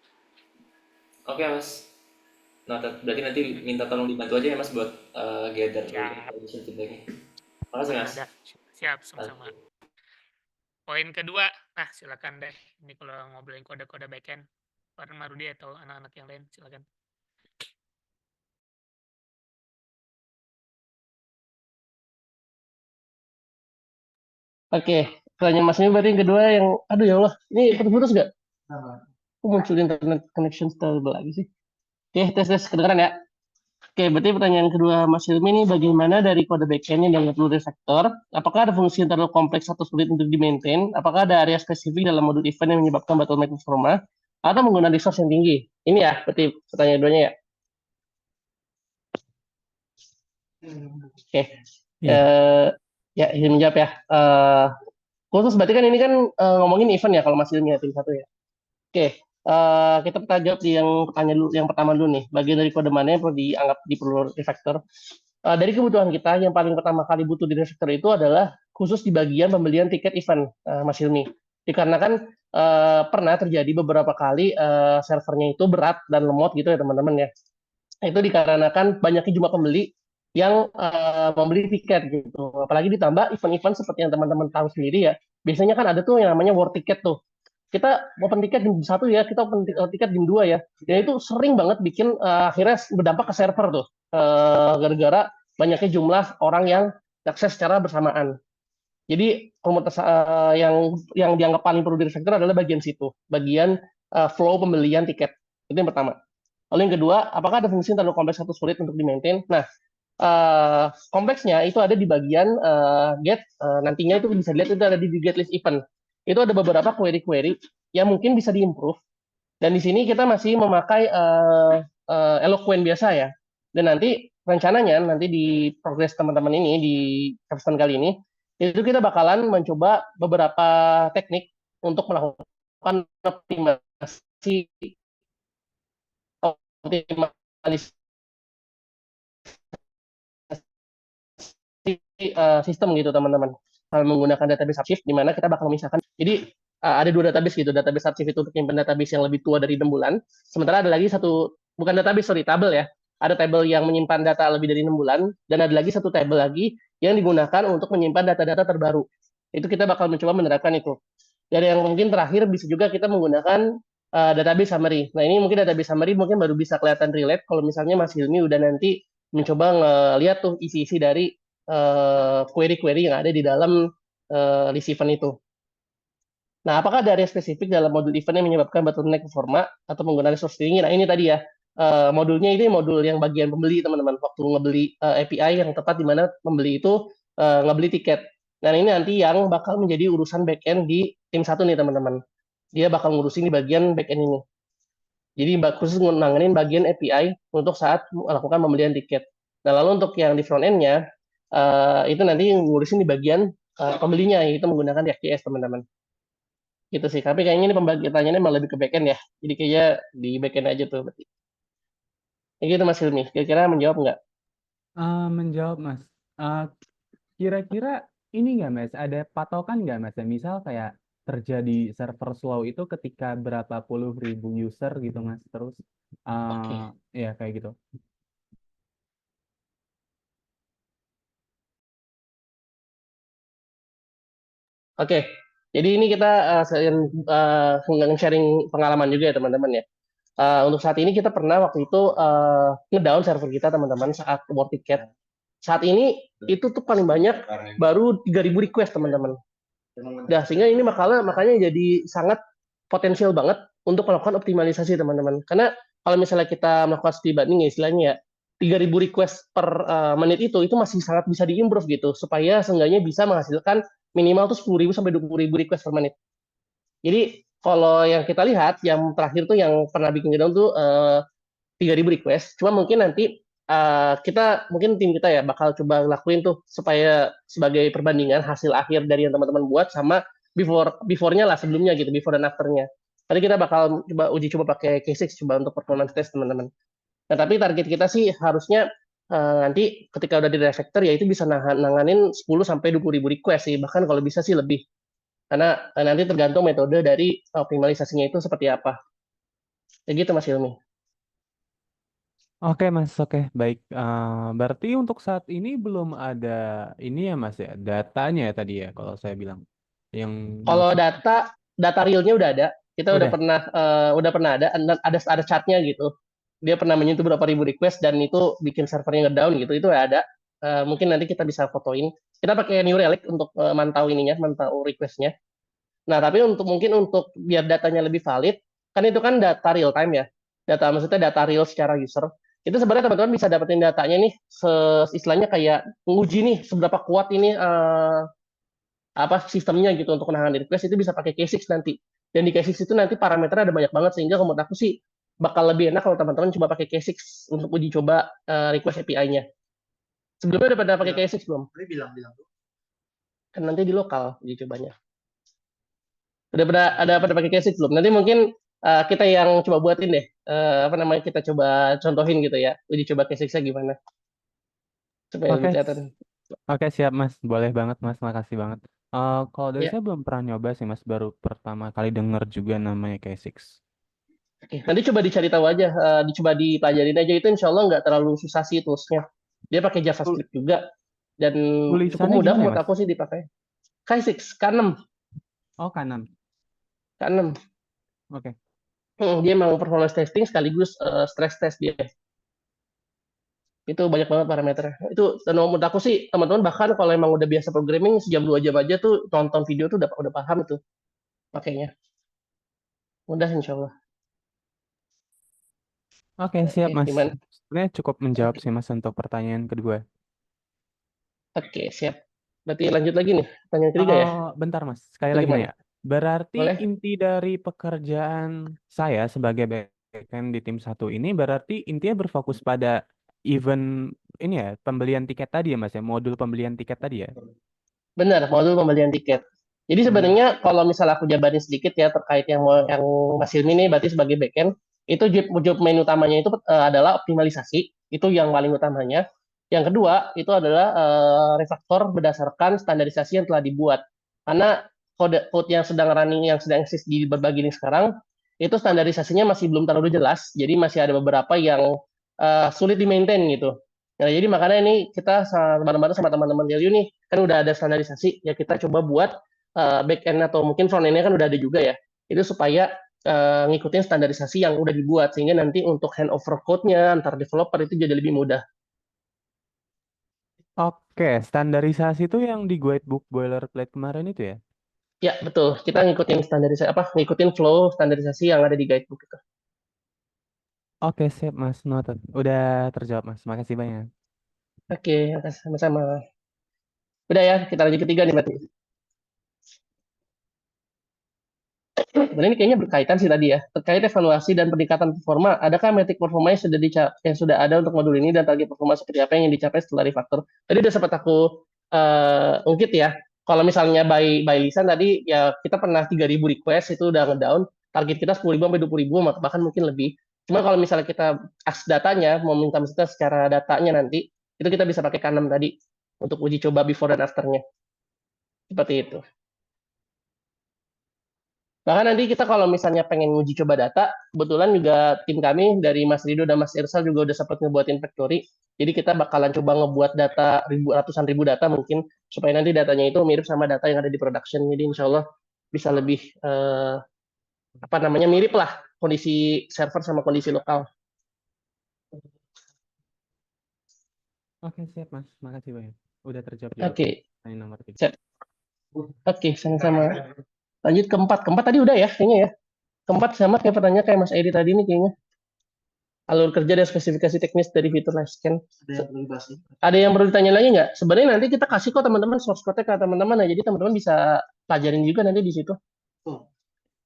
Oke, Mas. Nah, berarti nanti minta tolong dibantu aja ya Mas buat gather Siap. information feedbacknya. Makasih Ya Mas. udah, siap sama-sama. Poin kedua, nah silakan deh. Ini kalau ngobrolin kode-kode backend, Pak Marudi atau anak-anak yang lain, silakan. Oke, pertanyaan Mas ini berarti yang kedua yang, aduh ya Allah, ini putus-putus nggak? Aku muncul internet connection stable lagi sih. Oke, tes kedengeran ya. Oke, berarti pertanyaan kedua Mas Hilmi ini bagaimana dari kode backend yang perlu refactor? Apakah ada fungsi yang terlalu kompleks atau sulit untuk di-maintain? Apakah ada area spesifik dalam modul event yang menyebabkan bottleneck performa? Atau menggunakan resource yang tinggi? Ini ya, berarti pertanyaan keduanya ya. Oke, Iya. ya izin menjawab ya. Khusus berarti kan ini kan ngomongin event ya kalau Mas Hilmi ya, tim satu ya. Oke, kita jawab di yang pertanyaan dulu, yang pertama dulu nih. Bagian dari kode mana yang perlu dianggap perlu refactor? Dari kebutuhan kita, yang paling pertama kali butuh di refactor itu adalah khusus di bagian pembelian tiket event, Mas Hilmi. Dikarenakan pernah terjadi beberapa kali servernya itu berat dan lemot gitu ya teman-teman ya. Itu dikarenakan banyaknya jumlah pembeli yang membeli tiket gitu. Apalagi ditambah event-event seperti yang teman-teman tahu sendiri ya. Biasanya kan ada tuh yang namanya war ticket tuh. kita open tiket jam 1 ya, kita open tiket jam 2 ya. Dan itu sering banget bikin akhirnya berdampak ke server tuh. Gara-gara banyaknya jumlah orang yang akses secara bersamaan. Jadi komunitas yang dianggap paling perlu direfactor adalah bagian situ, bagian flow pembelian tiket. Itu yang pertama. Lalu yang kedua, apakah ada fungsi yang terlalu kompleks atau sulit untuk di-maintain? Nah, kompleksnya itu ada di bagian get, nantinya itu bisa dilihat itu ada di get list event. Itu ada beberapa query-query yang mungkin bisa diimprove. Dan di sini kita masih memakai Eloquent biasa ya. Dan nanti rencananya nanti di progress teman-teman ini di capstone kali ini itu kita bakalan mencoba beberapa teknik untuk melakukan optimasi sistem gitu teman-teman. Menggunakan database archive di mana kita bakal memisahkan. Jadi ada 2 database gitu. Database archive itu untuk nyimpen database yang lebih tua dari 6 bulan. Sementara ada lagi satu, bukan database, sorry, tabel ya. Ada tabel yang menyimpan data lebih dari 6 bulan, dan ada lagi satu tabel lagi yang digunakan untuk menyimpan data-data terbaru. Itu kita bakal mencoba menerapkan itu. Dan yang mungkin terakhir bisa juga kita menggunakan database summary. Nah, ini mungkin database summary mungkin baru bisa kelihatan relate kalau misalnya Mas Hilmi udah nanti mencoba ngeliat tuh isi-isi dari query-query yang ada di dalam list event itu. Nah, apakah ada area spesifik dalam modul event yang menyebabkan bottleneck performa atau menggunakan resource tinggi? Nah, ini tadi ya. Modulnya ini modul yang bagian pembeli teman-teman. Waktu ngebeli API yang tepat di mana pembeli itu ngebeli tiket. Nah, ini nanti yang bakal menjadi urusan backend di tim 1 nih teman-teman. Dia bakal ngurusin di bagian backend ini. Jadi khusus nanganin bagian API untuk saat melakukan pembelian tiket. Nah, lalu untuk yang di front end-nya, itu nanti ngurusin di bagian pembelinya, yaitu menggunakan React.js teman-teman. Gitu sih, tapi kayaknya ini pembagiannya malah lebih ke backend ya. Jadi kayaknya di backend aja tuh. Berarti. Kayak gitu Mas Hilmi, kira-kira menjawab nggak? Menjawab Mas. Kira-kira ini nggak Mas, ada patokan nggak Mas? Misal kayak terjadi server slow itu ketika berapa puluh ribu user gitu Mas, terus ya kayak gitu. Oke, jadi ini kita sharing pengalaman juga ya teman-teman ya. Untuk saat ini kita pernah waktu itu ngedown server kita teman-teman saat war ticket. Saat ini itu tuh paling banyak baru 3.000 request teman-teman. Nah, sehingga ini makanya jadi sangat potensial banget untuk melakukan optimalisasi teman-teman. Karena kalau misalnya kita melakukan studi banding ya istilahnya ya 3.000 request per menit itu masih sangat bisa diimprove gitu supaya seenggaknya bisa menghasilkan minimal tuh 10.000 sampai 20.000 request per menit. Jadi kalau yang kita lihat yang terakhir tuh yang pernah bikin down tuh 3.000 request. Cuma mungkin nanti kita mungkin tim kita ya bakal coba lakuin tuh supaya sebagai perbandingan hasil akhir dari yang teman-teman buat sama before-nya lah sebelumnya gitu, before dan after-nya. Tadi kita bakal uji coba pakai K6 coba untuk performance test teman-teman. Nah, tapi target kita sih harusnya nanti ketika udah di refactor ya itu bisa nanganin 10 sampai 20.000 request sih, bahkan kalau bisa sih lebih. Karena nanti tergantung metode dari optimalisasinya itu seperti apa. Ya gitu Mas Hilmi. Oke Mas, oke baik. Berarti untuk saat ini belum ada ini ya Mas ya, datanya ya tadi ya kalau saya bilang. Yang Kalau maksud data realnya udah ada, kita udah udah. pernah ada chartnya gitu. Dia pernah menyentuh berapa ribu request dan itu bikin servernya ngedown gitu. Itu ada. Mungkin nanti kita bisa fotoin. Kita pakai New Relic untuk mantau requestnya. Nah, tapi mungkin untuk biar datanya lebih valid, kan itu kan data real time ya. Maksudnya data real secara user. Itu sebenarnya teman-teman bisa dapetin datanya nih, istilahnya kayak menguji nih seberapa kuat ini sistemnya gitu untuk menangani request itu bisa pakai K6 nanti. Dan di K6 itu nanti parameternya ada banyak banget sehingga menurut aku sih bakal lebih enak kalau teman-teman coba pakai K6 untuk uji coba request API-nya. Sebelumnya udah pernah pakai K6 belum? Bilang. Kan nanti di lokal uji cobanya. Udah pada pakai K6 belum? Nanti mungkin kita yang coba buatin deh. Kita coba contohin gitu ya. Uji coba K6-nya gimana. Supaya lebih kelihatan. Oke, siap Mas. Boleh banget Mas, makasih banget. Kalau dari Ya. saya belum pernah nyoba sih Mas, baru pertama kali denger juga namanya K6. Oke, nanti coba dicari tahu aja, dicoba dipelajarin aja itu insya Allah nggak terlalu susah sih toolsnya. Dia pakai JavaScript juga dan cukup Tulisannya mudah gimana ya menurut Mas? aku sih dipakai. K6, K6. Oh, kanan. Ke-6. Oke. Dia mau performance testing sekaligus stress test dia. Itu banyak banget parameternya. Itu dan menurut aku sih teman-teman bahkan kalau emang udah biasa programming sejam 2 jam aja tuh nonton video tuh udah paham tuh pakainya. Mudah insya Allah. Oke, siap Oke, Mas. gimana? Sebenarnya cukup menjawab Oke, sih Mas untuk pertanyaan kedua. oke, siap. Berarti lanjut lagi nih, pertanyaan ketiga ya? Bentar Mas, sekali lagi nih Bagaimana? ya. Berarti Boleh? inti dari pekerjaan saya sebagai backend di tim satu ini berarti intinya berfokus pada event ini ya, pembelian tiket tadi ya Mas ya, modul pembelian tiket tadi ya. Benar, modul pembelian tiket. Jadi Hmm. sebenarnya kalau misalnya aku jabarin sedikit ya terkait yang Mas Hilmi ini berarti sebagai backend, itu job main utamanya itu adalah optimalisasi, itu yang paling utamanya. Yang kedua itu adalah refaktor berdasarkan standarisasi yang telah dibuat. Karena code yang sedang running, yang sedang eksis di berbagai link sekarang, itu standarisasinya masih belum terlalu jelas, jadi masih ada beberapa yang sulit di-maintain gitu. Nah, jadi makanya ini kita bareng-bareng sama teman-teman Review nih, kan udah ada standarisasi, ya kita coba buat back end atau mungkin front end-nya kan udah ada juga ya. Itu supaya ngikutin standarisasi yang udah dibuat sehingga nanti untuk handover code-nya antar developer itu jadi lebih mudah. Oke, standarisasi itu yang di guidebook boilerplate kemarin itu ya? Ya, betul. Kita ngikutin standarisasi ngikutin flow standarisasi yang ada di guidebook itu. Oke, siap Mas, noted. Udah terjawab Mas, makasih banyak. Oke, sama-sama. Udah ya, kita lanjut ketiga nih berarti. Sebenarnya ini kayaknya berkaitan sih tadi ya. Terkait evaluasi dan peningkatan performa, adakah metrik performa yang sudah ada untuk modul ini dan target performa seperti apa yang ingin dicapai setelah refactor? Tadi udah sempat aku ungkit ya. Kalau misalnya by lisan tadi ya kita pernah 3.000 request itu udah ngedown. Target kita 10.000 sampai 20.000 bahkan mungkin lebih. Cuma kalau misalnya kita akses datanya, mau minta secara datanya nanti, itu kita bisa pakai K6 tadi untuk uji coba before dan after-nya. Seperti itu. Bahkan nanti kita kalau misalnya pengen uji coba data, kebetulan juga tim kami dari Mas Rido dan Mas Irsal juga udah sempat ngebuatin factory. Jadi kita bakalan coba ngebuat data ratusan ribu data mungkin supaya nanti datanya itu mirip sama data yang ada di production. Jadi insya Allah bisa lebih mirip lah kondisi server sama kondisi lokal. Oke, siap Mas, makasih banyak. Udah terjawab juga. Oke, Pertanyaan nomor 3. siap. Oke, sama-sama. Lanjut keempat. Keempat tadi udah ya kayaknya ya. Keempat sama kayak pertanyaan kayak Mas Edi tadi nih kayaknya. Alur kerja dan spesifikasi teknis dari fitur live scan. Ada yang perlu ditanya lagi nggak? Sebenarnya nanti kita kasih kok teman-teman source code-nya ke teman-teman ya, jadi teman-teman bisa pelajarin juga nanti di situ.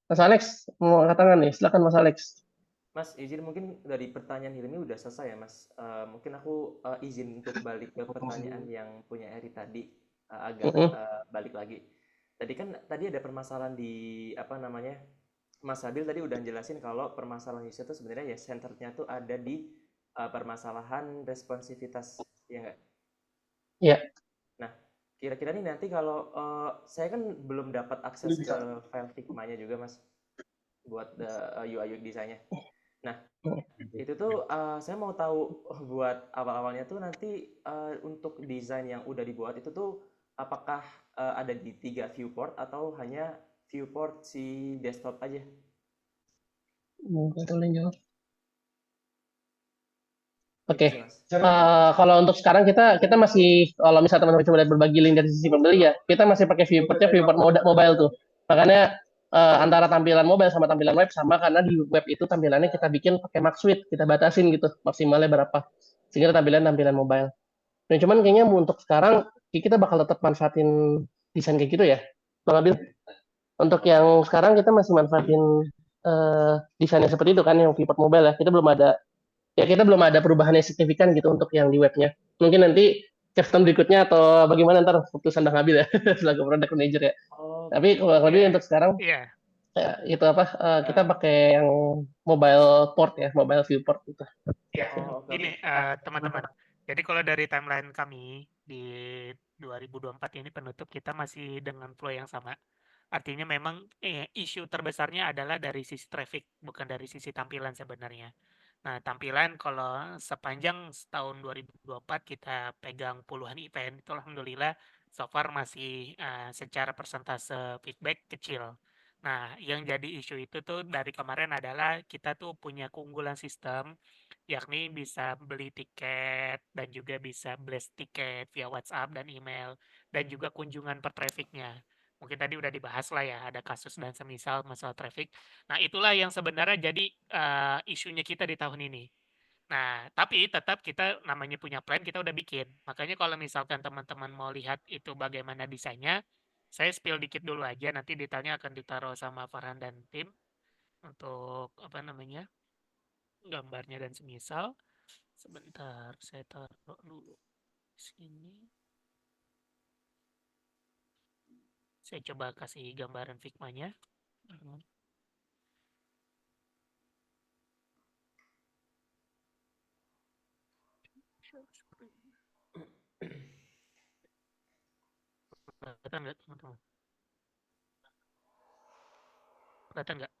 Mas Alex, mau angkat tangan nih, silakan Mas Alex. Mas, izin mungkin dari pertanyaan Hilmi udah selesai ya, Mas. Mungkin aku izin untuk balik ke pertanyaan yang punya Eri tadi, agak balik lagi. Tadi ada permasalahan di apa namanya? Mas Habil tadi udah jelasin kalau permasalahan user itu sebenarnya ya centernya tuh ada di permasalahan responsivitas, ya nggak? Iya. Nah, kira-kira nih nanti kalau saya kan belum dapat akses ke file Figma-nya juga, Mas, buat UI desainnya. Nah, itu tuh saya mau tahu buat awal-awalnya tuh nanti untuk desain yang udah dibuat itu tuh apakah ada di 3 viewport atau hanya viewport si desktop aja? Oke. Gitu sih, Mas. Kalau untuk sekarang kita masih kalau misalnya teman-teman coba lihat berbagi link dari sisi pembeli ya, kita masih pakai viewportnya viewport mobile tuh. Makanya antara tampilan mobile sama tampilan web sama karena di web itu tampilannya kita bikin pakai Max Suite, kita batasin gitu maksimalnya berapa. Sehingga tampilan mobile. Nah, cuman kayaknya untuk sekarang kita bakal tetap manfaatin desain kayak gitu ya. Bang Abil, untuk yang sekarang kita masih manfaatin desainnya seperti itu kan yang viewport mobile ya. Kita belum ada perubahan yang signifikan gitu untuk yang di webnya. Mungkin nanti custom berikutnya atau bagaimana ntar keputusan Bang Abil ya selaku product manager ya. Oh, Tapi kalau lebih untuk sekarang Iya. ya, itu kita pakai yang mobile port ya, mobile viewport gitu. Ya, oh, oke. ini teman-teman. Jadi kalau dari timeline kami di 2024 ini penutup kita masih dengan flow yang sama. Artinya memang isu terbesarnya adalah dari sisi traffic, bukan dari sisi tampilan sebenarnya. Nah, tampilan kalau sepanjang tahun 2024 kita pegang puluhan event, itu alhamdulillah so far masih secara persentase feedback kecil. Nah, yang jadi isu itu tuh dari kemarin adalah kita tuh punya keunggulan sistem, yakni bisa beli tiket dan juga bisa blast tiket via WhatsApp dan email, dan juga kunjungan per trafficnya. Mungkin tadi udah dibahas lah ya, ada kasus dan semisal masalah traffic. Nah, itulah yang sebenarnya jadi isunya kita di tahun ini. Nah, tapi tetap kita namanya punya plan, kita udah bikin. Makanya kalau misalkan teman-teman mau lihat itu bagaimana desainnya, saya spill dikit dulu aja, nanti detailnya akan ditaruh sama Farhan dan tim untuk apa namanya gambarnya dan semisal. Sebentar, saya taruh dulu di sini. Saya coba kasih gambaran Figma-nya. Share screen. Kelihatan nggak teman-teman? Kelihatan nggak?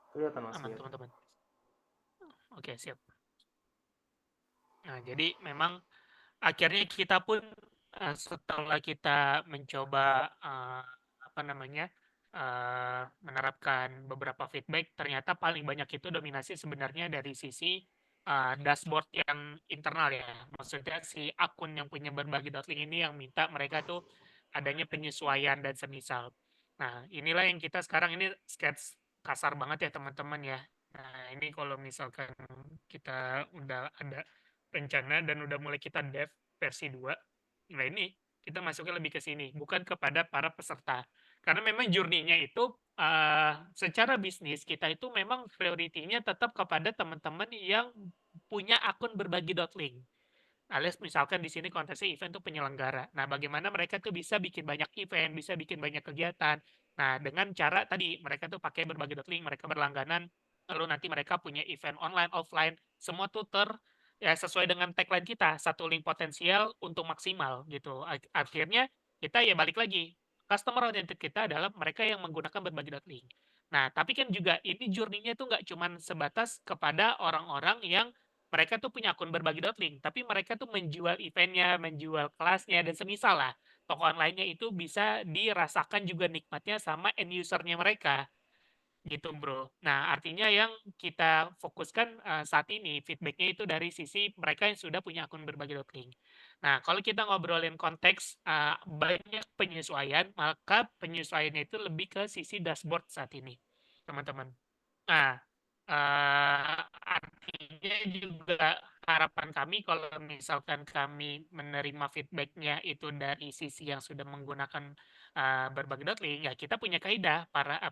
Kelihatan Mas, Aman kelihatan. teman-teman. Oke, siap. Nah, jadi memang akhirnya kita pun setelah kita mencoba apa namanya menerapkan beberapa feedback, ternyata paling banyak itu dominasi sebenarnya dari sisi dashboard yang internal ya. Maksudnya si akun yang punya berbagi link ini yang minta mereka tuh adanya penyesuaian dan semisal. Nah, inilah yang kita sekarang ini sketch kasar banget ya teman-teman ya. Nah, ini kalau misalkan kita udah ada rencana dan udah mulai kita dev versi 2. Nah, ini kita masuknya lebih ke sini, bukan kepada para peserta. Karena memang journey-nya itu secara bisnis kita itu memang prioritinya tetap kepada teman-teman yang punya akun berbagi link. Alias misalkan di sini konteksnya event tuh penyelenggara. Nah, bagaimana mereka tuh bisa bikin banyak event, bisa bikin banyak kegiatan. Nah, dengan cara tadi mereka tuh pakai berbagi link, mereka berlangganan, lalu nanti mereka punya event online, offline, semua tuh ya sesuai dengan tagline kita, satu link potensial untuk maksimal gitu. Akhirnya kita ya balik lagi, customer oriented kita adalah mereka yang menggunakan berbagi link. Nah, tapi kan juga ini journey-nya tuh nggak cuma sebatas kepada orang-orang yang mereka tuh punya akun berbagi link, tapi mereka tuh menjual eventnya, menjual kelasnya, dan semisal lah. Toko online-nya itu bisa dirasakan juga nikmatnya sama end user-nya mereka. Gitu, Bro. Nah, artinya yang kita fokuskan saat ini, feedback-nya itu dari sisi mereka yang sudah punya akun berbagi link. Nah, kalau kita ngobrolin konteks banyak penyesuaian, maka penyesuaiannya itu lebih ke sisi dashboard saat ini, teman-teman. Nah, artinya juga harapan kami kalau misalkan kami menerima feedback-nya itu dari sisi yang sudah menggunakan berbagi link, ya kita punya kaidah para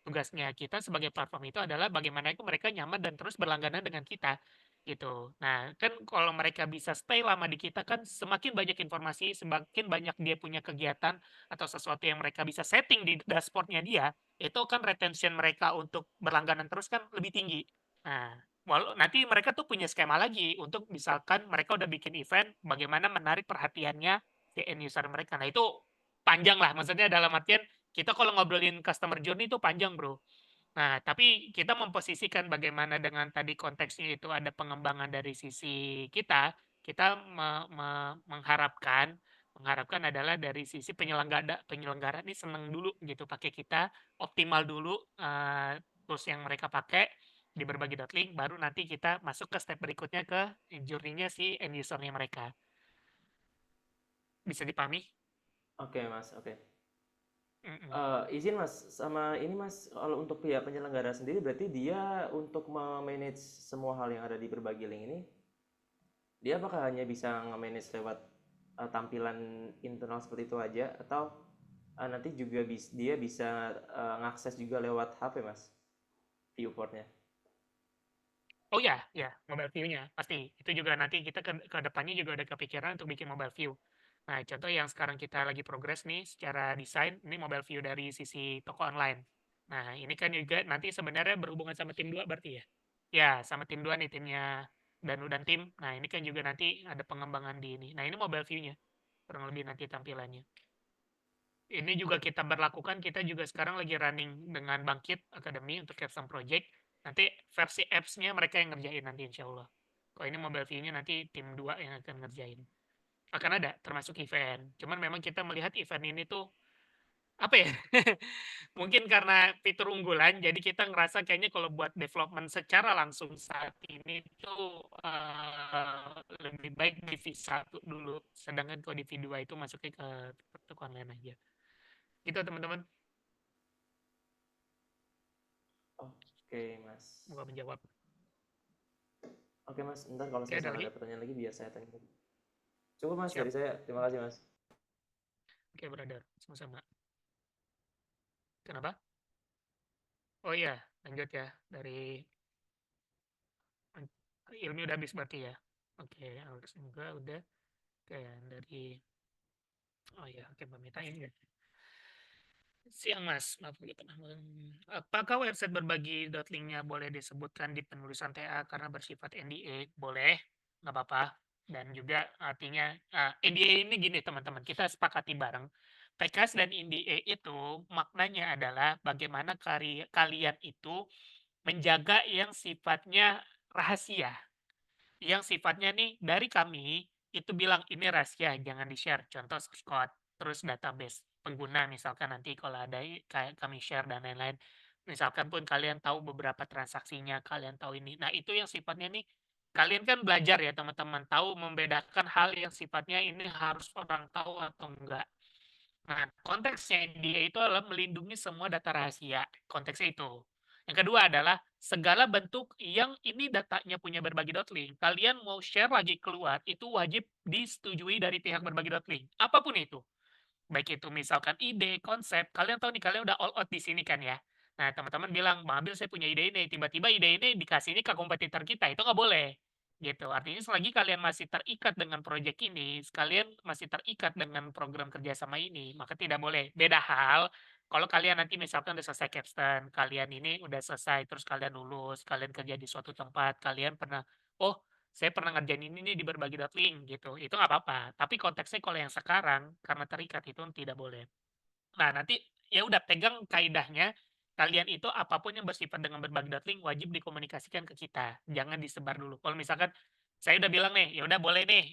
tugasnya kita sebagai platform itu adalah bagaimana itu mereka nyaman dan terus berlangganan dengan kita gitu. Nah, kan kalau mereka bisa stay lama di kita kan semakin banyak informasi, semakin banyak dia punya kegiatan atau sesuatu yang mereka bisa setting di dashboard-nya dia, itu kan retention mereka untuk berlangganan terus kan lebih tinggi. Nah, nanti mereka tuh punya skema lagi untuk misalkan mereka udah bikin event, bagaimana menarik perhatiannya si end user mereka. Nah, itu panjang lah, maksudnya dalam artian kita kalau ngobrolin customer journey itu panjang, Bro. Nah, tapi kita memposisikan bagaimana dengan tadi konteksnya itu ada pengembangan dari sisi kita mengharapkan adalah dari sisi penyelenggara penyelenggara ini seneng dulu gitu pakai kita, optimal dulu tools yang mereka pakai di berbagi link, baru nanti kita masuk ke step berikutnya ke journey-nya si end user-nya mereka. Bisa dipahami? Oke, Mas, oke. Mm-mm. Izin Mas, sama ini Mas, kalau untuk pihak penyelenggara sendiri berarti dia untuk memanage semua hal yang ada di berbagi link ini, dia apakah hanya bisa nge-manage lewat tampilan internal seperti itu aja, atau nanti juga dia bisa ngakses juga lewat HP Mas, viewportnya? Oh ya, ya, mobile view-nya pasti. Itu juga nanti kita ke depannya juga ada kepikiran untuk bikin mobile view. Nah, contoh yang sekarang kita lagi progres nih secara desain, ini mobile view dari sisi toko online. Nah, ini kan juga nanti sebenarnya berhubungan sama tim 2 berarti ya? Ya, sama tim 2 nih, timnya Danu dan tim. Nah, ini kan juga nanti ada pengembangan di ini. Nah, ini mobile view-nya, kurang lebih nanti tampilannya. Ini juga kita berlakukan, kita juga sekarang lagi running dengan Bangkit Academy untuk Capstone Project. Nanti versi apps-nya mereka yang ngerjain nanti insya Allah. Kalau ini mobile view-nya nanti tim 2 yang akan ngerjain. Akan ada, termasuk event. Cuman memang kita melihat event ini tuh apa ya, mungkin karena fitur unggulan, jadi kita ngerasa kayaknya kalau buat development secara langsung saat ini tuh, lebih baik di V1 dulu, sedangkan kalau di V2 itu masuknya ke toko online aja. Gitu teman-teman, Oke, Mas. semoga menjawab. Oke, Mas. Ntar kalau Oke, ada misalnya lagi? ada pertanyaan lagi biar saya tanya lagi. Cukup, Mas, Siap. dari saya. Terima kasih, Mas. Oke, brother, sama-sama. Kenapa? Oh iya, lanjut ya, dari Ilmi udah habis berarti ya? Oke, Alex juga udah. Oke, dari oh iya, oke Mbak Mita ini ya. Siang Mas, maaf belum pernah apakah website berbagi .link-nya boleh disebutkan di penulisan TA karena bersifat NDA? Boleh, nggak apa-apa. Dan juga artinya NDA ini gini teman-teman, kita sepakati bareng. PKS dan NDA itu maknanya adalah bagaimana kalian itu menjaga yang sifatnya rahasia. Yang sifatnya nih dari kami itu bilang ini rahasia jangan di-share, contoh source code, terus database pengguna misalkan nanti kalau ada kayak kami share dan lain-lain. Misalkan pun kalian tahu beberapa transaksinya, kalian tahu ini. Nah, itu yang sifatnya nih kalian kan belajar ya teman-teman, tahu membedakan hal yang sifatnya ini harus orang tahu atau enggak. Nah, konteksnya dia itu adalah melindungi semua data rahasia, konteksnya itu. Yang kedua adalah segala bentuk yang ini datanya punya berbagi.link, kalian mau share lagi keluar, itu wajib disetujui dari pihak berbagi.link, apapun itu. Baik itu misalkan ide, konsep, kalian tahu nih kalian udah all out di sini kan ya. Nah, teman-teman bilang, "Bang Abil saya punya ide ini," tiba-tiba ide ini dikasih ini ke kompetitor kita, itu nggak boleh. Gitu. Artinya selagi kalian masih terikat dengan proyek ini, kalian masih terikat dengan program kerjasama ini, maka tidak boleh. Beda hal kalau kalian nanti misalkan udah selesai capstone, kalian ini udah selesai, terus kalian lulus, kalian kerja di suatu tempat, kalian pernah, "Oh, saya pernah ngerjain ini nih di berbagi.link," gitu. Itu nggak apa-apa. Tapi konteksnya kalau yang sekarang, karena terikat itu tidak boleh. Nah, nanti ya udah pegang kaidahnya, kalian itu apapun yang bersifat dengan berbagi.link wajib dikomunikasikan ke kita, jangan disebar dulu. Kalau misalkan saya udah bilang nih, ya udah boleh nih,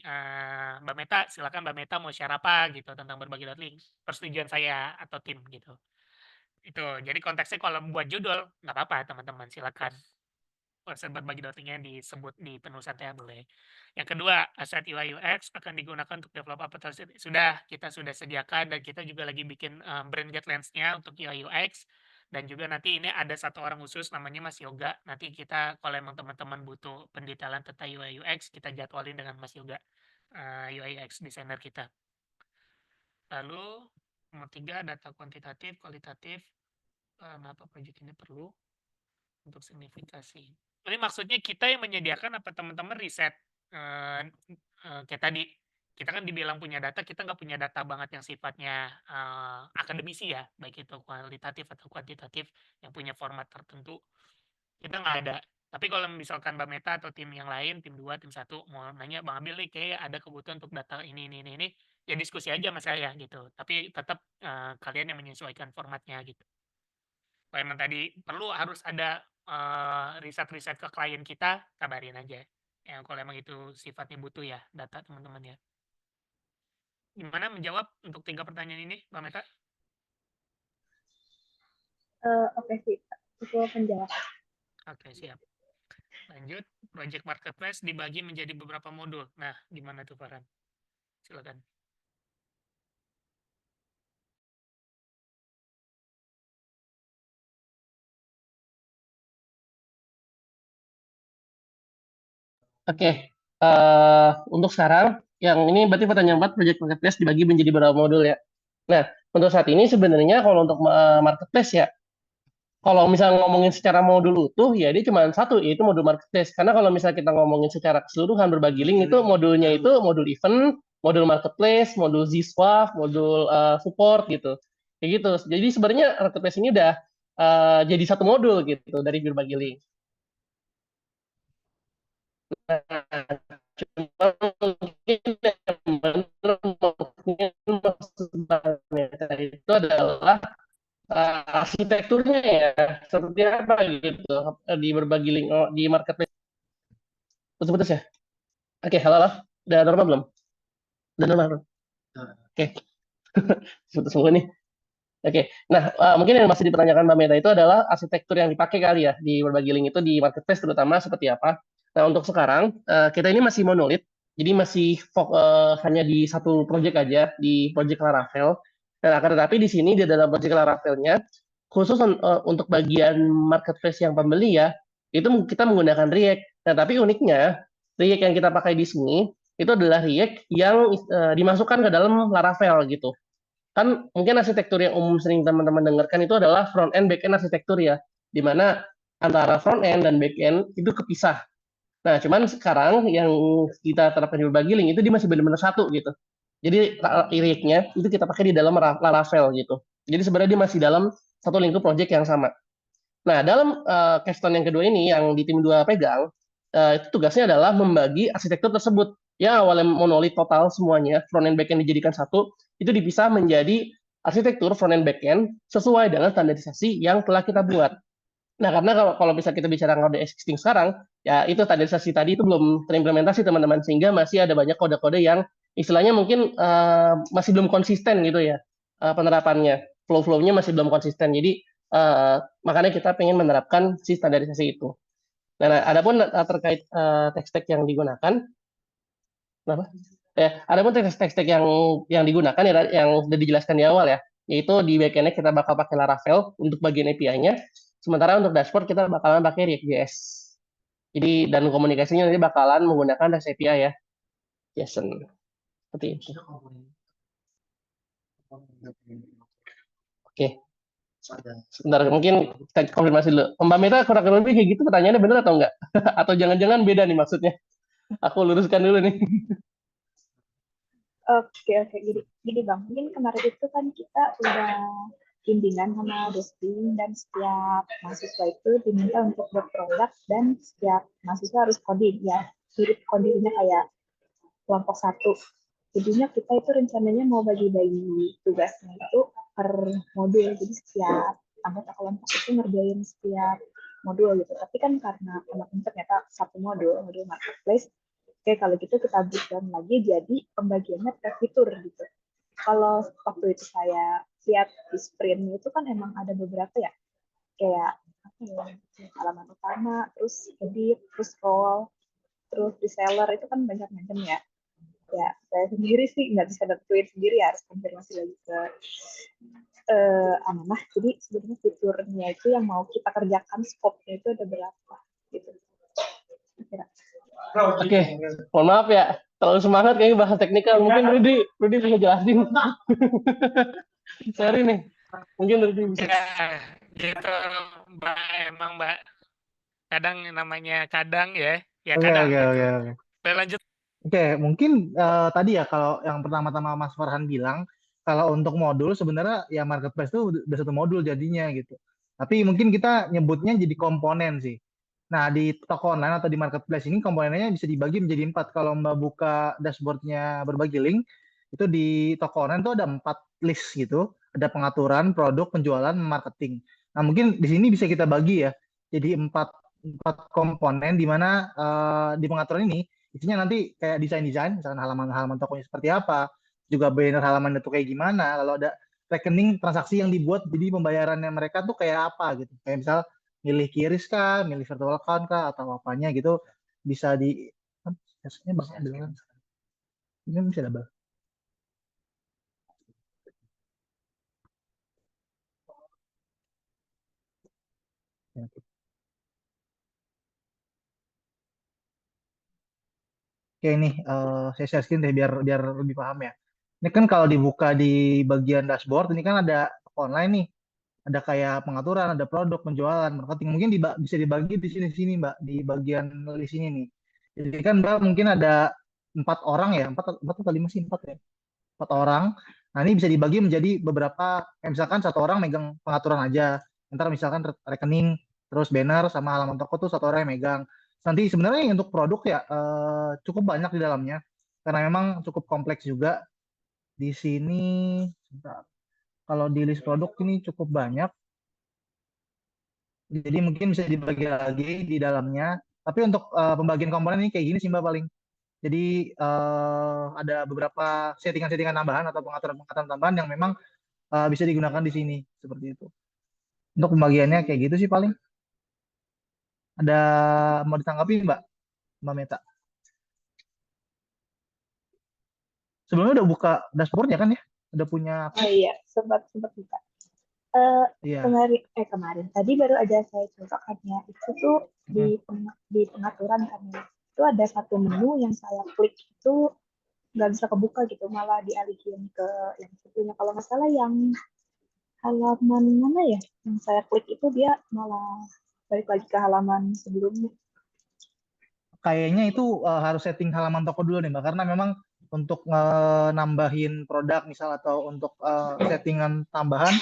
Mbak Meta, silakan Mbak Meta mau share apa gitu tentang berbagi.link, persetujuan saya atau tim gitu. Itu, jadi konteksnya kalau buat judul, nggak apa-apa teman-teman, silakan. Website berbagi.link-nya disebut di penulisan TA boleh. Yang kedua, aset UI UX akan digunakan untuk develop aplikasi. Sudah, kita sudah sediakan dan kita juga lagi bikin brand guidelines-nya untuk UI UX. Dan juga nanti ini ada satu orang khusus namanya Mas Yoga. Nanti kita kalau emang teman-teman butuh pendetailan tentang UI UX, kita jadwalin dengan Mas Yoga, UI UX designer kita. Lalu nomor 3, data kuantitatif, kualitatif. Kenapa proyek ini perlu untuk signifikasi? Ini maksudnya kita yang menyediakan apa teman-teman riset? Kayak tadi, kita kan dibilang punya data, kita nggak punya data banget yang sifatnya akademisi ya, baik itu kualitatif atau kuantitatif yang punya format tertentu, kita nggak ada. Tapi kalau misalkan Mbak Meta atau tim yang lain, tim 2, tim 1 mau nanya, "Bang Abil nih kayak ada kebutuhan untuk data ini," ya diskusi aja sama saya gitu. Tapi tetap kalian yang menyesuaikan formatnya gitu. Kalau emang tadi perlu harus ada, riset-riset ke klien kita, kabarin aja. Ya kalau emang itu sifatnya butuh ya, data teman-teman ya. Gimana menjawab untuk 3 pertanyaan ini, Mbak Meta? Oke sih, itu penjawab. Oke, siap. Lanjut, project marketplace dibagi menjadi beberapa modul. Nah, gimana tuh Farhan? Silakan. Oke, untuk sekarang yang ini berarti pertanyaan 4 project marketplace dibagi menjadi beberapa modul ya. Nah, untuk saat ini sebenarnya kalau untuk marketplace ya, kalau misalnya ngomongin secara modul utuh ya dia cuma satu yaitu modul marketplace. Karena kalau misalnya kita ngomongin secara keseluruhan berbagi link itu modulnya itu modul event, modul marketplace, modul Zswap, modul support gitu. Kayak gitu. Jadi sebenarnya marketplace ini udah jadi satu modul gitu dari berbagi link. Cuma mungkin itu adalah arsitekturnya ya seperti apa gitu di berbagi link di marketplace. Putus-putus ya. Oke, halo halo. Udah normal belum? Udah normal. Oke. Putus semua nih. Oke, nah mungkin yang masih dipertanyakan Mbak Meta itu adalah arsitektur yang dipakai kali ya di berbagi link itu di marketplace terutama seperti apa. Nah untuk sekarang kita ini masih monolith, jadi masih hanya di satu project aja di project Laravel. Dan akan tetapi di sini di dalam project Laravelnya khusus untuk bagian marketplace yang pembeli ya, itu kita menggunakan React. Nah tapi uniknya React yang kita pakai di sini itu adalah React yang dimasukkan ke dalam Laravel gitu. Kan mungkin arsitektur yang umum sering teman-teman dengarkan itu adalah front end back end arsitektur ya, di mana antara front end dan back end itu kepisah. Nah, cuman sekarang yang kita terapkan di berbagi link itu dia masih benar-benar satu gitu. Jadi React-nya itu kita pakai di dalam Laravel gitu. Jadi sebenarnya dia masih dalam satu lingkup project yang sama. Nah, dalam capstone yang kedua ini yang di tim 2 pegang, itu tugasnya adalah membagi arsitektur tersebut. Ya, awalnya monolit total semuanya, front end back end dijadikan satu, itu dipisah menjadi arsitektur front end back end sesuai dengan standarisasi yang telah kita buat. Nah, karena kalau bisa kita bicara kode existing sekarang, ya itu standarisasi tadi itu belum terimplementasi teman-teman, sehingga masih ada banyak kode-kode yang istilahnya mungkin masih belum konsisten gitu ya penerapannya. Flow-flow-nya masih belum konsisten. Jadi makanya kita pengen menerapkan si standarisasi itu. Nah, adapun terkait tech-stack yang digunakan, apa? Adapun tech-stack yang digunakan yang sudah dijelaskan di awal ya, yaitu di backend-nya kita bakal pakai Laravel untuk bagian API-nya, sementara untuk dashboard kita bakalan pakai React.js. Jadi dan komunikasinya nanti bakalan menggunakan REST API ya, JSON seperti itu. Oke. Sebentar, mungkin kita konfirmasi dulu. Mbak Meta kurang lebih kayak gitu pertanyaannya benar atau enggak? Atau jangan-jangan beda nih maksudnya? Aku luruskan dulu nih. Oke, gini Bang, mungkin kemarin itu kan kita udah bimbingan sama dosen dan setiap mahasiswa itu diminta untuk berproduk dan setiap mahasiswa harus coding ya, mirip codingnya kayak kelompok satu. Jadinya kita itu rencananya mau bagi-bagi tugasnya itu per modul, jadi setiap anggota kelompok itu ngerjain setiap modul gitu. Tapi kan karena teman-teman ternyata satu modul marketplace, oke kalau gitu kita breakdown lagi jadi pembagiannya per fitur gitu. Kalau waktu itu saya lihat di sprint itu kan emang ada beberapa ya, kayak halaman utama, terus edit, terus scroll, terus reseller itu kan banyak macam ya. Ya, saya sendiri sih nggak bisa nentuin sendiri, harus konfirmasi lagi ke Amanah. Jadi sebenarnya fiturnya itu yang mau kita kerjakan, scope-nya itu ada berapa gitu. Oke, mohon maaf ya, terlalu semangat kayaknya bahas teknikal. Mungkin Rudy bisa jelasin. Sorry nih, mungkin Rudy bisa. Ya, gitu Mbak, emang Mbak. Kadang namanya kadang ya Oke, kadang oke, gitu. oke, oke. Lanjut. Oke, mungkin tadi ya kalau yang pertama-tama Mas Farhan bilang, kalau untuk modul sebenarnya ya marketplace itu udah satu modul jadinya gitu. Tapi mungkin kita nyebutnya jadi komponen sih. Nah, di toko online atau di marketplace ini komponennya bisa dibagi menjadi 4. Kalau Mbak buka dashboardnya berbagi link, itu di toko online itu ada 4 list gitu. Ada pengaturan, produk, penjualan, marketing. Nah, mungkin di sini bisa kita bagi ya. Jadi 4 komponen di mana di pengaturan ini isinya nanti kayak desain-desain, misalkan halaman-halaman tokonya seperti apa, juga banner halaman itu kayak gimana, lalu ada rekening transaksi yang dibuat, jadi pembayarannya mereka tuh kayak apa gitu. Kayak misal milih QRIS kah, milih virtual account kah, atau apanya gitu, bisa di... Biasanya bakal bilang, ini bisa double. Oke nih, saya share screen deh biar lebih paham ya. Ini kan kalau dibuka di bagian dashboard, ini kan ada online nih. Ada kayak pengaturan, ada produk, penjualan, marketing. Mungkin bisa dibagi di sini Mbak, di bagian di sini nih. Jadi kan Mbak mungkin ada 4 orang ya, 4 atau 5 sih, 4 ya. 4 orang. Nah ini bisa dibagi menjadi beberapa, kayak misalkan satu orang megang pengaturan aja. Ntar misalkan rekening, terus banner sama halaman toko tuh satu orang yang megang. Nanti sebenarnya untuk produk ya cukup banyak di dalamnya. Karena memang cukup kompleks juga. Di sini, sebentar. Kalau di list produk ini cukup banyak. Jadi mungkin bisa dibagi lagi di dalamnya. Tapi untuk pembagian komponen ini kayak gini sih Mbak paling. Jadi ada beberapa settingan-settingan tambahan atau pengaturan-pengaturan tambahan yang memang bisa digunakan di sini seperti itu. Untuk pembagiannya kayak gitu sih paling. Ada mau ditanggapi Mbak Meta? Sebelumnya udah buka dashboardnya kan ya? Udah punya Oh akses? iya, sempat buka. Eh, Iya. kemarin tadi baru aja saya coba kan ya, itu tuh Mm. di pengaturan kan ya, itu ada satu menu yang saya klik itu nggak bisa kebuka gitu, malah dialihin ke yang sebelumnya. Kalau nggak salah yang halaman mana ya, yang saya klik itu dia malah balik lagi ke halaman sebelumnya. Kayaknya itu harus setting halaman toko dulu nih Mbak, karena memang untuk nambahin produk misal atau untuk settingan tambahan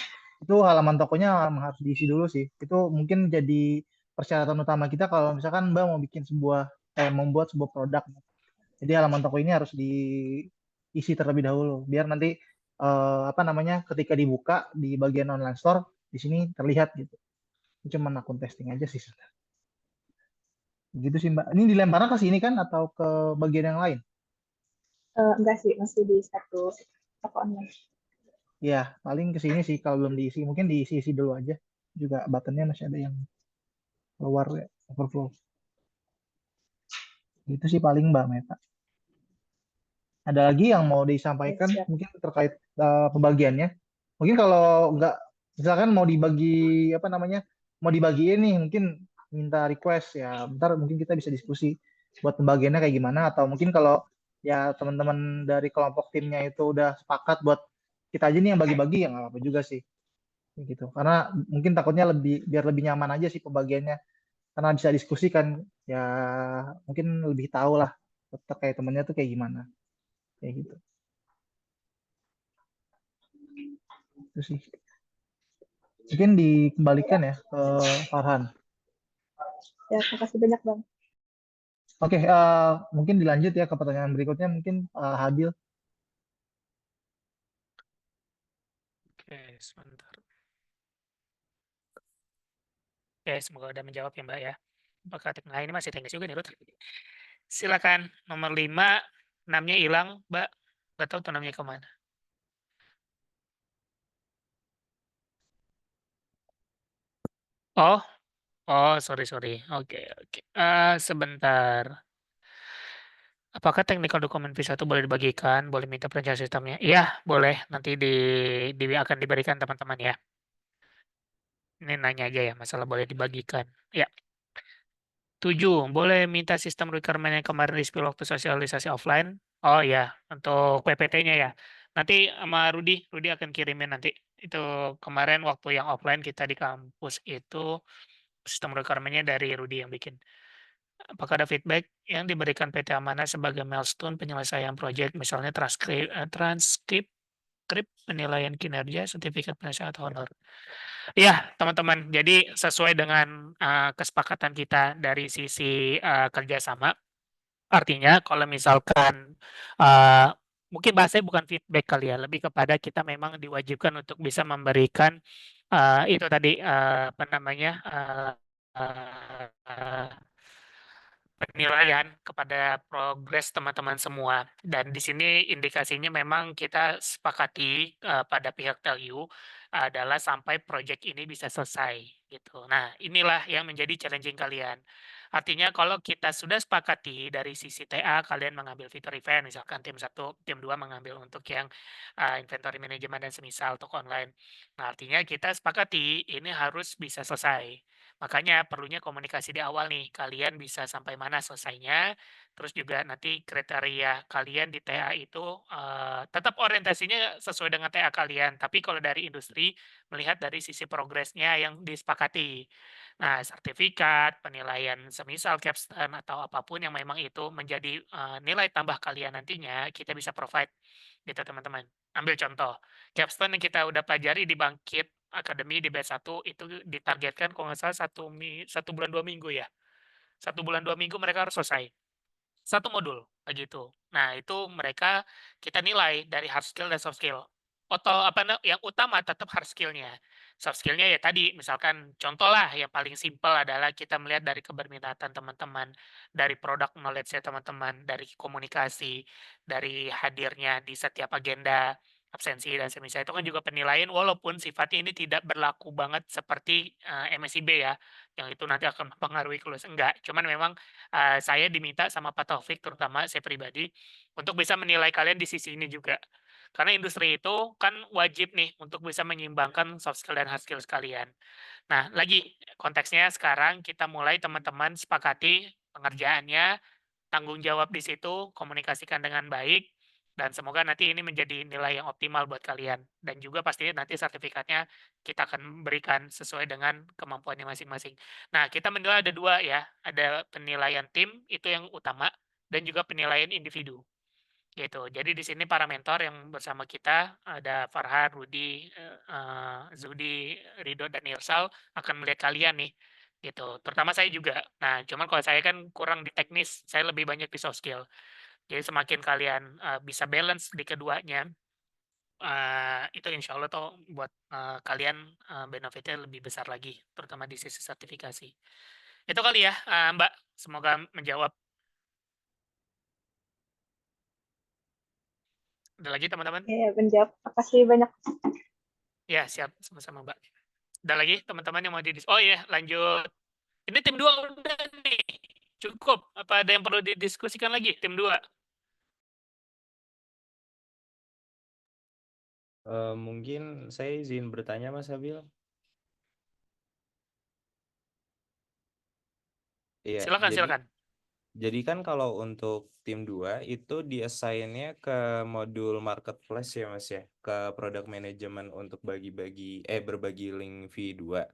itu halaman tokonya harus diisi dulu sih. Itu mungkin jadi persyaratan utama kita kalau misalkan Mbak mau bikin membuat sebuah produk. Jadi halaman toko ini harus diisi terlebih dahulu biar nanti apa namanya ketika dibuka di bagian online store di sini terlihat gitu. Ini cuma akun testing aja sih. Gitu sih Mbak. Ini dilemparnya ke sini kan atau ke bagian yang lain? Enggak sih, masih di satu toko online. Ya, paling ke sini sih kalau belum diisi. Mungkin diisi dulu aja. Juga buttonnya masih ada yang keluar ya, overflow. Itu sih paling Mbak Meta. Ada lagi yang mau disampaikan Siap. mungkin terkait pembagiannya. Mungkin kalau nggak, misalkan mau dibagi apa namanya, mau dibagiin nih, mungkin minta request ya. Bentar mungkin kita bisa diskusi buat pembagiannya kayak gimana. Atau mungkin kalau ya teman-teman dari kelompok timnya itu udah sepakat buat kita aja nih yang bagi-bagi ya nggak apa-apa juga sih. Gitu. Karena mungkin takutnya biar lebih nyaman aja sih pembagiannya. Karena bisa diskusi kan ya mungkin lebih tahu lah terkait temennya tuh kayak gimana. Kayak gitu. Itu sih. Mungkin dikembalikan ya ke Farhan. Ya, terima kasih banyak Bang. Oke, mungkin dilanjut ya ke pertanyaan berikutnya. Mungkin Habil. Oke, sebentar. Oke, semoga udah menjawab ya Mbak ya. Apakah nah ini masih teknis juga nih Ruth. Silakan nomor 5, namanya hilang Mbak. Nggak tahu tuh namanya kemana. Oh, sorry. Oke. Sebentar. Apakah technical document V1 boleh dibagikan? Boleh minta perencanaan sistemnya? Iya, boleh. Nanti akan diberikan teman-teman ya. Ini nanya aja ya, masalah boleh dibagikan. Ya. 7, boleh minta sistem requirement yang kemarin di-spill waktu sosialisasi offline? Oh ya, untuk PPT-nya ya. Nanti sama Rudi akan kirimin nanti. Itu kemarin waktu yang offline kita di kampus itu sistem requirement-nya dari Rudi yang bikin. Apakah ada feedback yang diberikan PT Amanah sebagai milestone penyelesaian proyek, misalnya transkrip penilaian kinerja, sertifikat penasihat honor. Iya, teman-teman. Jadi sesuai dengan kesepakatan kita dari sisi kerjasama, artinya kalau misalkan mungkin bahasanya bukan feedback kali ya, lebih kepada kita memang diwajibkan untuk bisa memberikan itu tadi apa namanya penilaian kepada progres teman-teman semua. Dan di sini indikasinya memang kita sepakati pada pihak TELU adalah sampai proyek ini bisa selesai gitu. Nah, inilah yang menjadi challenging kalian. Artinya kalau kita sudah sepakati dari sisi TA kalian mengambil fitur event, misalkan tim 1, tim 2 mengambil untuk yang inventory management dan semisal toko online. Nah, artinya kita sepakati ini harus bisa selesai. Makanya perlunya komunikasi di awal nih, kalian bisa sampai mana selesainya, terus juga nanti kriteria kalian di TA itu tetap orientasinya sesuai dengan TA kalian, tapi kalau dari industri melihat dari sisi progresnya yang disepakati. Nah, sertifikat, penilaian semisal capstone atau apapun yang memang itu menjadi nilai tambah kalian nantinya, kita bisa provide gitu teman-teman. Ambil contoh, capstone yang kita udah pelajari di Bangkit Akademi di batch 1 itu ditargetkan kalau nggak salah 1 bulan 2 minggu ya. 1 bulan 2 minggu mereka harus selesai. 1 modul, gitu. Nah, itu mereka kita nilai dari hard skill dan soft skill. Yang utama tetap hard skill-nya. Soft skill-nya ya tadi, misalkan contoh lah yang paling simpel adalah kita melihat dari keberminatan teman-teman, dari product knowledge-nya teman-teman, dari komunikasi, dari hadirnya di setiap agenda, absensi dan semisal itu kan juga penilaian walaupun sifatnya ini tidak berlaku banget seperti, MSIB ya, yang itu nanti akan mempengaruhi kelulus enggak. Cuman memang, saya diminta sama Pak Taufik terutama saya pribadi, untuk bisa menilai kalian di sisi ini juga. Karena industri itu kan wajib nih untuk bisa menyeimbangkan soft skill dan hard skill kalian. Nah, lagi konteksnya sekarang kita mulai teman-teman sepakati pengerjaannya, tanggung jawab di situ, komunikasikan dengan baik, dan semoga nanti ini menjadi nilai yang optimal buat kalian. Dan juga pastinya nanti sertifikatnya kita akan berikan sesuai dengan kemampuannya masing-masing. Nah, kita menilai ada dua ya, ada penilaian tim, itu yang utama, dan juga penilaian individu. Gitu. Jadi di sini para mentor yang bersama kita ada Farhan, Rudi, Zudi, Rido, dan Irsal akan melihat kalian nih, gitu. Terutama saya juga. Nah, cuman kalau saya kan kurang di teknis, saya lebih banyak di soft skill. Jadi semakin kalian bisa balance di keduanya, itu insya Allah tuh buat kalian benefitnya lebih besar lagi, terutama di sisi sertifikasi. Itu kali ya, Mbak. Semoga menjawab. Ada lagi teman-teman? Ya, menjawab. Makasih banyak. Ya, siap. Sama-sama, Mbak. Ada lagi teman-teman yang mau oh iya, lanjut. Ini tim 2 udah nih. Cukup. Apa ada yang perlu didiskusikan lagi tim 2? Mungkin saya izin bertanya Mas Abil. Iya, Silakan, silakan. jadi kan kalau untuk tim 2 itu di-assign-nya ke modul marketplace ya Mas ya, ke product management untuk berbagi link V2.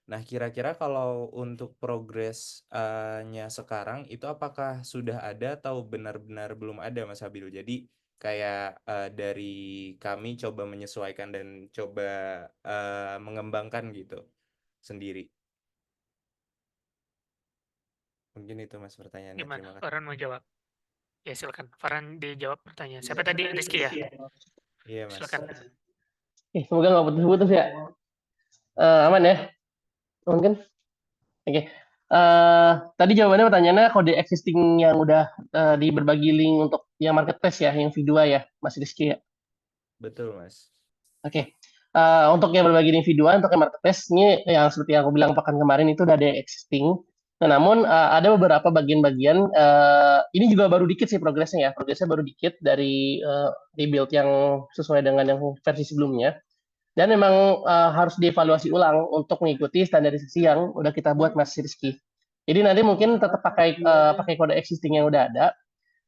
Nah, kira-kira kalau untuk progres-nya sekarang itu apakah sudah ada atau benar-benar belum ada Mas Abil? Jadi kayak dari kami coba menyesuaikan dan coba mengembangkan gitu sendiri. Mungkin itu Mas pertanyaannya. Gimana? Terima kasih. Farhan mau jawab? Ya, silakan. Farhan dijawab pertanyaan. Siapa tadi? Rizky ya? Iya Mas. Silakan. Semoga nggak putus-putus ya. Aman ya? Mungkin. Oke. Tadi jawabannya pertanyaannya kode existing yang udah di berbagi link untuk yang marketplace ya, yang V2 ya, Mas Rizky ya. Betul Mas. Oke. Untuk yang berbagi link V2, untuk yang marketplace ini yang seperti yang aku bilang pekan kemarin itu udah ada existing. Nah, namun ada beberapa bagian-bagian ini juga baru dikit sih progresnya ya. Progresnya baru dikit dari rebuild yang sesuai dengan yang versi sebelumnya. Dan memang harus dievaluasi ulang untuk mengikuti standarisasi yang udah kita buat Mas Rizky. Jadi nanti mungkin tetap pakai kode existing yang udah ada,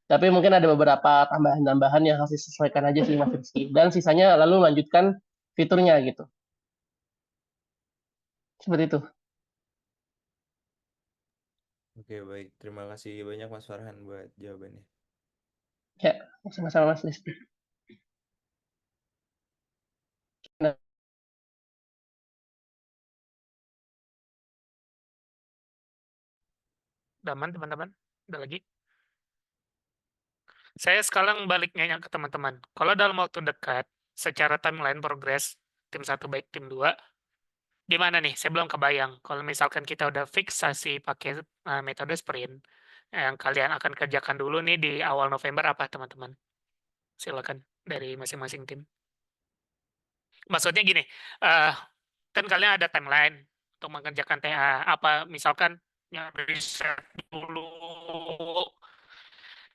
tapi mungkin ada beberapa tambahan-tambahan yang harus disesuaikan aja sih Mas Rizky. Dan sisanya lalu lanjutkan fiturnya gitu. Seperti itu. Oke, baik. Terima kasih banyak Mas Farhan buat jawabannya. Ya, sama-sama Mas Rizky. Nah, Udah aman teman-teman? Ada lagi? Saya sekarang balik nanya ke teman-teman. Kalau dalam waktu dekat, secara timeline progres, tim 1 baik tim 2, gimana nih? Saya belum kebayang. Kalau misalkan kita udah fiksasi pakai metode sprint, yang kalian akan kerjakan dulu nih di awal November apa teman-teman? Silakan dari masing-masing tim. Maksudnya gini, kan kalian ada timeline untuk mengerjakan TA. Apa misalkan ya riset dulu,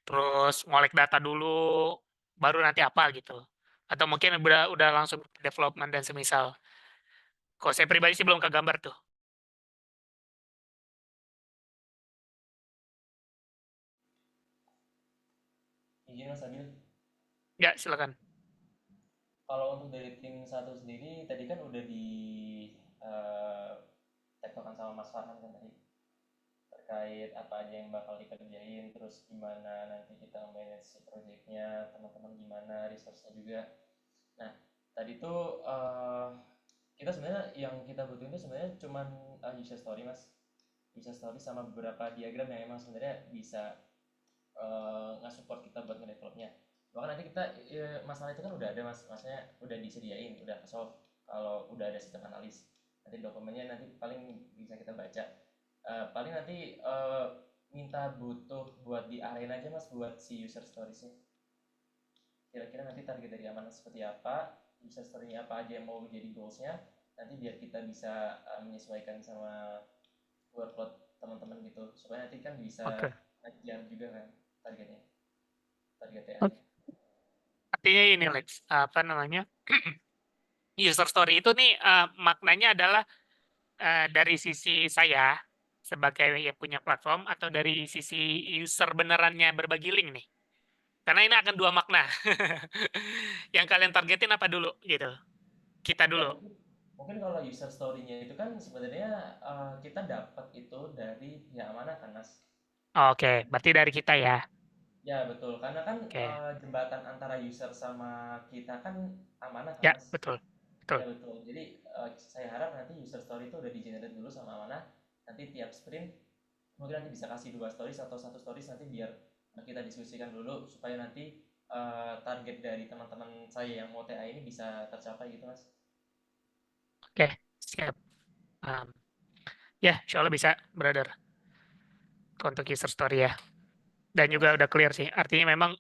terus ngolek data dulu, baru nanti apa gitu. Atau mungkin udah langsung development dan semisal. Kalau saya pribadi sih belum kegambar tuh. Izin Mas Abil. Ya, silakan. Kalau untuk dari tim 1 sendiri tadi kan udah di tektokan sama Mas Farhan kan tadi terkait apa aja yang bakal dikerjain, terus gimana nanti kita manage si projectnya, teman-teman gimana, resource-nya juga. Nah, tadi tuh kita sebenarnya yang kita butuhin itu sebenarnya cuman user story Mas, user story sama beberapa diagram yang emang sebenarnya bisa nge-support kita buat nge-developnya. Bahkan nanti kita masalah itu kan udah ada Mas, maksudnya udah disediain, udah solve kalau udah ada sistem analis. Nanti dokumennya nanti paling bisa kita baca. Paling nanti minta butuh buat di arena aja Mas buat si user stories-nya. kira-kira nanti target dari Amanah seperti apa, user story-nya apa aja yang mau jadi goals-nya, nanti biar kita bisa menyesuaikan sama workload teman-teman gitu, supaya nanti kan bisa Oke. ajar juga kan targetnya, target Oh, TA-nya. artinya ini Lex, apa namanya? User story itu nih maknanya adalah dari sisi saya sebagai yang punya platform atau dari sisi user benerannya berbagi link nih. Karena ini akan dua makna. Yang kalian targetin apa dulu gitu? Kita Ya dulu. mungkin kalau user story-nya itu kan sebenarnya kita dapat itu dari pihak Amanah kan Mas. Oke, berarti dari kita ya. Ya betul, karena kan Oke. jembatan antara user sama kita kan Amanah kan Ya, Mas. betul. Ya Betul. betul. Jadi saya harap nanti user story itu udah di-generate dulu sama Amanah. Nanti tiap sprint mungkin nanti bisa kasih 2 stories atau 1 stories nanti biar kita diskusikan dulu supaya nanti target dari teman-teman saya yang mau TA ini bisa tercapai gitu Mas. Oke, siap. Ya, insya Allah bisa, brother. Untuk user story ya. Dan Oke juga Mas. udah clear sih. Artinya memang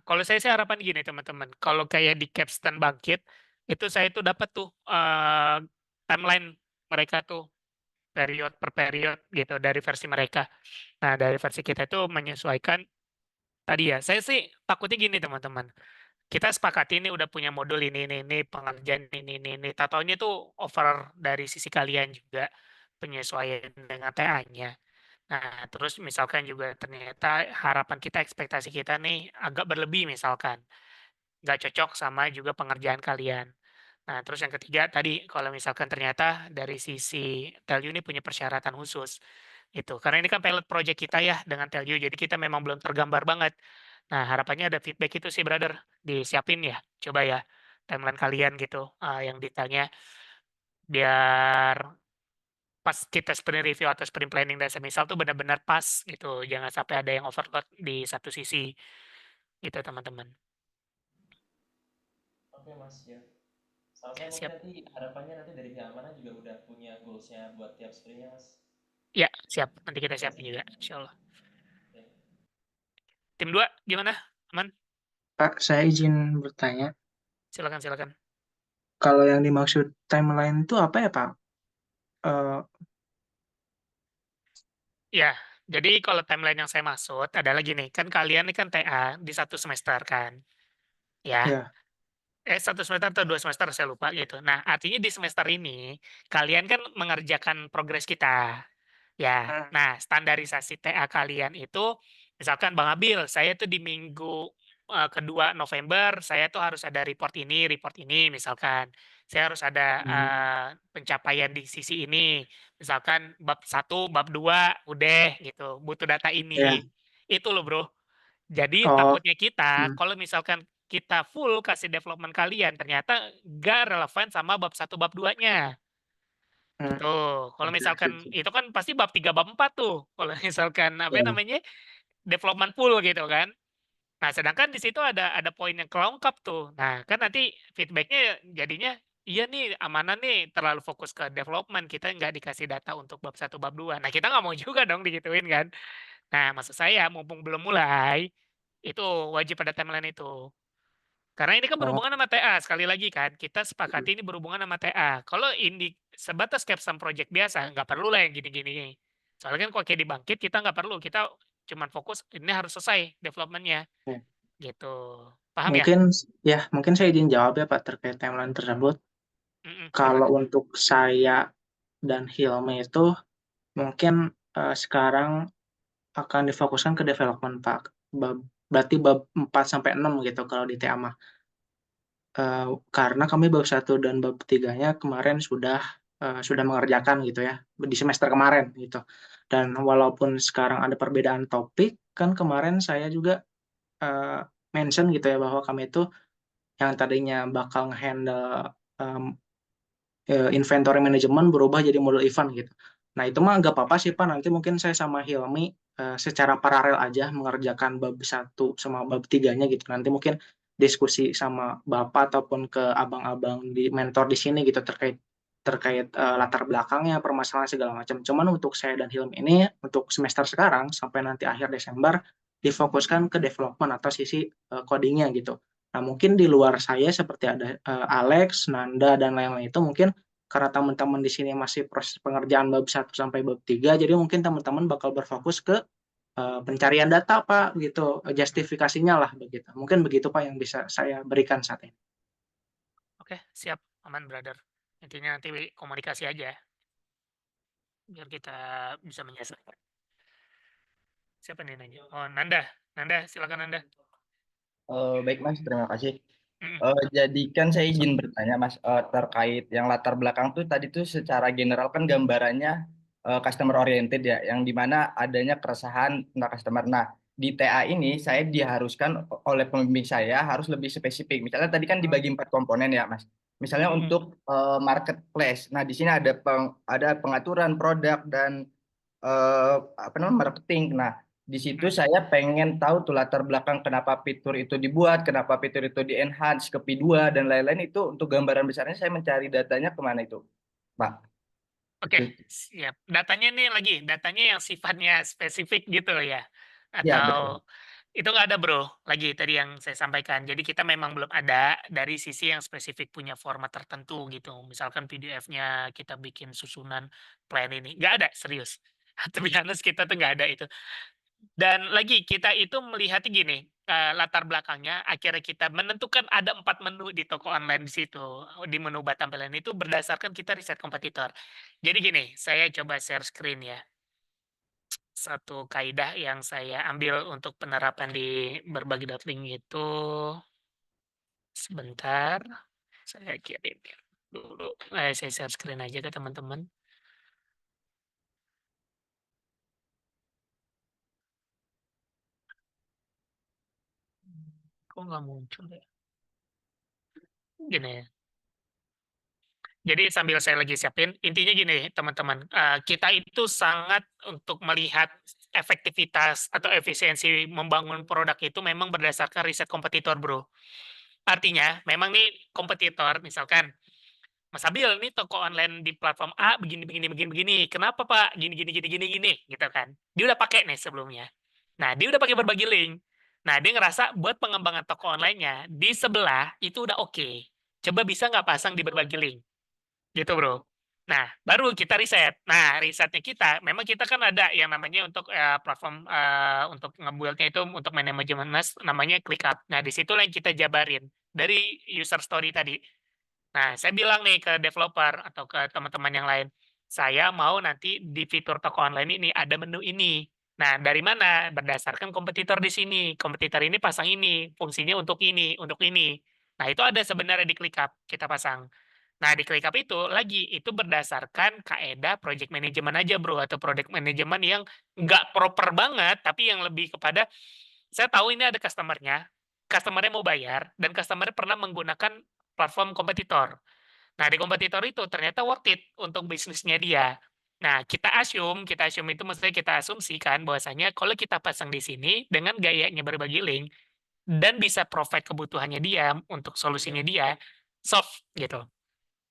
kalau saya sih harapan gini teman-teman. Kalau kayak di Capstan Bangkit, itu saya tuh dapat tuh timeline mereka tuh period per period gitu dari versi mereka. Nah, dari versi kita itu menyesuaikan tadi ya. Saya sih takutnya gini teman-teman. Kita sepakat ini udah punya modul ini, pengerjaan ini. Tatonya tuh over dari sisi kalian juga penyesuaian dengan TA-nya. Nah, terus misalkan juga ternyata harapan kita, ekspektasi kita nih agak berlebih misalkan. Nggak cocok sama juga pengerjaan kalian. Nah, terus yang ketiga tadi, kalau misalkan ternyata dari sisi Telyu ini punya persyaratan khusus, gitu. Karena ini kan pilot project kita ya dengan Telyu, jadi kita memang belum tergambar banget. Nah, harapannya ada feedback itu sih, brother. Disiapin ya, coba ya, timeline kalian gitu, yang detailnya, biar pas kita sprint review atau sprint planning dan semisal tuh benar-benar pas gitu. Jangan sampai ada yang overload di satu sisi, gitu teman-teman. Oke Mas ya. Salah saya mungkin Siap. nanti harapannya nanti dari pihak Amanah juga udah punya goals-nya buat tiap sprintnya Mas. Ya, siap. Nanti kita siapin juga, insya Allah. Oke. Tim 2 gimana? Aman? Pak, saya izin bertanya. Silakan. Kalau yang dimaksud timeline itu apa ya, Pak? Eh, Ya, jadi kalau timeline yang saya maksud adalah gini, kan kalian ini kan TA di 1 semester kan, ya. ya. 1 semester atau 2 semester saya lupa gitu. Nah, artinya di semester ini kalian kan mengerjakan progres kita. Ya, Hmm. nah standarisasi TA kalian itu, misalkan Bang Abil, saya tuh di minggu kedua November, saya tuh harus ada report ini, misalkan. Saya harus ada pencapaian di sisi ini, misalkan bab 1, bab 2, udah gitu, butuh data Ya. ini. Itu loh bro. Jadi Oh, takutnya kita, hmm, kalau misalkan kita full kasih development kalian, ternyata nggak relevan sama bab 1, bab 2-nya. hmm. Gitu. Kalau Oke, misalkan oke. itu kan pasti bab 3 bab 4 tuh, kalau misalkan apa Ya. namanya, development full gitu kan. Nah, sedangkan di situ ada poin yang kelongkap tuh. Nah, kan nanti feedback-nya jadinya, "Iya nih, Amanah nih terlalu fokus ke development, kita nggak dikasih data untuk bab 1 bab 2." Nah, kita nggak mau juga dong digituin kan. Nah, maksud saya mumpung belum mulai, itu wajib ada timeline itu. Karena ini kan Oh, berhubungan sama TA, sekali lagi kan, kita sepakati ini berhubungan sama TA. Kalau ini sebatas capstone project biasa, nggak perlu lah yang gini-gini. Soalnya kan kalau kayak di Bangkit, kita nggak perlu, kita cuman fokus ini harus selesai development-nya, oke. gitu. Paham ya? Mungkin saya izin jawab ya Pak terkait timeline tersebut. Kalau Gimana? untuk saya dan Hilmi itu mungkin sekarang akan difokuskan ke development Pak. Berarti bab 4 sampai 6 gitu kalau di TA mah. Karena kami bab 1 dan bab 3-nya kemarin sudah mengerjakan gitu ya, di semester kemarin gitu. Dan walaupun sekarang ada perbedaan topik, kan kemarin saya juga mention gitu ya bahwa kami itu yang tadinya bakal nge-handle inventory management berubah jadi model event gitu. Nah itu mah nggak apa-apa sih Pak, nanti mungkin saya sama Hilmi secara paralel aja mengerjakan bab 1 sama bab 3-nya gitu. Nanti mungkin diskusi sama Bapak ataupun ke abang-abang di mentor di sini gitu terkait terkait latar belakangnya, permasalahan segala macam. Cuman untuk saya dan Hilmi ini untuk semester sekarang sampai nanti akhir Desember difokuskan ke development atau sisi codingnya gitu. Nah, mungkin di luar saya seperti ada Alex, Nanda, dan lain-lain itu mungkin karena teman-teman di sini masih proses pengerjaan bab 1 sampai bab 3, jadi mungkin teman-teman bakal berfokus ke pencarian data, Pak, gitu, justifikasinya lah begitu. Mungkin begitu, Pak, yang bisa saya berikan saat ini. Oke, siap, aman brother. Intinya nanti komunikasi aja, biar kita bisa menyelesaikan. Siapa nih nanya? Oh, Nanda, silakan Nanda. Baik Mas, terima kasih. Mm. Jadi kan saya izin bertanya Mas, terkait yang latar belakang tuh tadi tuh secara general kan gambarannya customer oriented ya, yang dimana adanya keresahan tentang customer. Nah, di TA ini saya diharuskan oleh pembimbing saya harus lebih spesifik. Misalnya tadi kan dibagi 4 komponen ya Mas. Misalnya untuk marketplace. Nah, di sini ada pengaturan produk dan marketing. Nah, di situ saya pengen tahu tuh latar belakang kenapa fitur itu dibuat, kenapa fitur itu di-enhance ke P2 dan lain-lain. Itu untuk gambaran besarnya saya mencari datanya kemana itu, Pak? Oke, siap. Datanya yang sifatnya spesifik gitu ya? Ya, betul. Atau itu nggak ada bro, lagi tadi yang saya sampaikan. Jadi kita memang belum ada dari sisi yang spesifik punya format tertentu gitu. Misalkan PDF-nya kita bikin susunan plan ini. Nggak ada, serius. To be honest, kita tuh nggak ada itu. Dan lagi kita itu melihatnya gini, latar belakangnya akhirnya kita menentukan ada 4 menu di toko online di situ, di menu tampilan itu berdasarkan kita riset kompetitor. Jadi gini, saya coba share screen ya. Satu kaidah yang saya ambil untuk penerapan di berbagi.link itu, sebentar, saya kirim dulu. Saya share screen aja ke teman-teman. Kok nggak muncul ya? Gini ya. Jadi sambil saya lagi siapin, intinya gini teman-teman, kita itu sangat untuk melihat efektivitas atau efisiensi membangun produk itu memang berdasarkan riset kompetitor, Bro. Artinya memang nih kompetitor misalkan, Mas Abil nih toko online di platform A begini begini begini begini, kenapa Pak? Gini gini gini gini gini, gitu kan. Dia udah pakai nih sebelumnya. Nah, dia udah pakai berbagi link. Nah, dia ngerasa buat pengembangan toko online-nya di sebelah itu udah oke. Coba bisa nggak pasang di berbagi link? Gitu, Bro. Nah, baru kita riset. Nah, risetnya kita, memang kita kan ada yang namanya untuk platform untuk nge-build-nya itu untuk manajemen namanya ClickUp. Nah, di situlah yang kita jabarin dari user story tadi. Nah, saya bilang nih ke developer atau ke teman-teman yang lain, saya mau nanti di fitur toko online ini ada menu ini. Nah, dari mana? Berdasarkan kompetitor di sini. Kompetitor ini pasang ini, fungsinya untuk ini, untuk ini. Nah, itu ada sebenarnya di ClickUp kita pasang. Nah, di ClickUp itu berdasarkan kaedah project management aja, Bro, atau product management yang nggak proper banget, tapi yang lebih kepada, saya tahu ini ada customer-nya mau bayar, dan customer-nya pernah menggunakan platform kompetitor. Nah, di kompetitor itu ternyata worth it untuk bisnisnya dia. Nah, kita assume itu maksudnya kita asumsikan bahwasanya kalau kita pasang di sini dengan gayanya berbagi link dan bisa provide kebutuhannya dia untuk solusinya dia, soft gitu.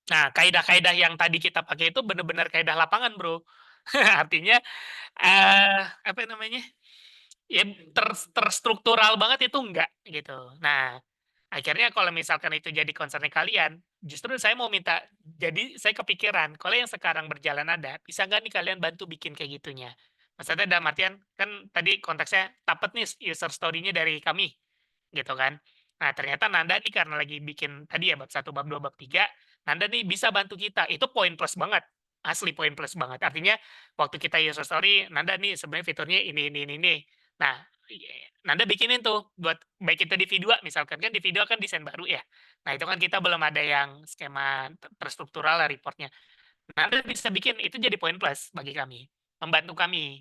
Nah, kaidah-kaidah yang tadi kita pakai itu benar-benar kaidah lapangan, Bro. Artinya, apa namanya, ya terstruktural banget itu enggak, gitu. Nah, akhirnya kalau misalkan itu jadi concern kalian, justru saya mau minta, jadi saya kepikiran, kalau yang sekarang berjalan ada, bisa nggak nih kalian bantu bikin kayak gitunya? Maksudnya dalam artian, kan tadi konteksnya dapat nih user story-nya dari kami, gitu kan. Nah, ternyata Nanda nih karena lagi bikin tadi ya bab 1, bab 2, bab 3, Nanda nih bisa bantu kita. Itu poin plus banget. Asli poin plus banget. Artinya waktu kita user story, Nanda nih sebenarnya fiturnya ini. Nah, Nanda bikinin tuh buat baik itu di V2 misalkan, kan di V2 kan desain baru ya. Nah, itu kan kita belum ada yang skema terstruktural lah reportnya. Nanda bisa bikin itu jadi poin plus bagi kami, membantu kami.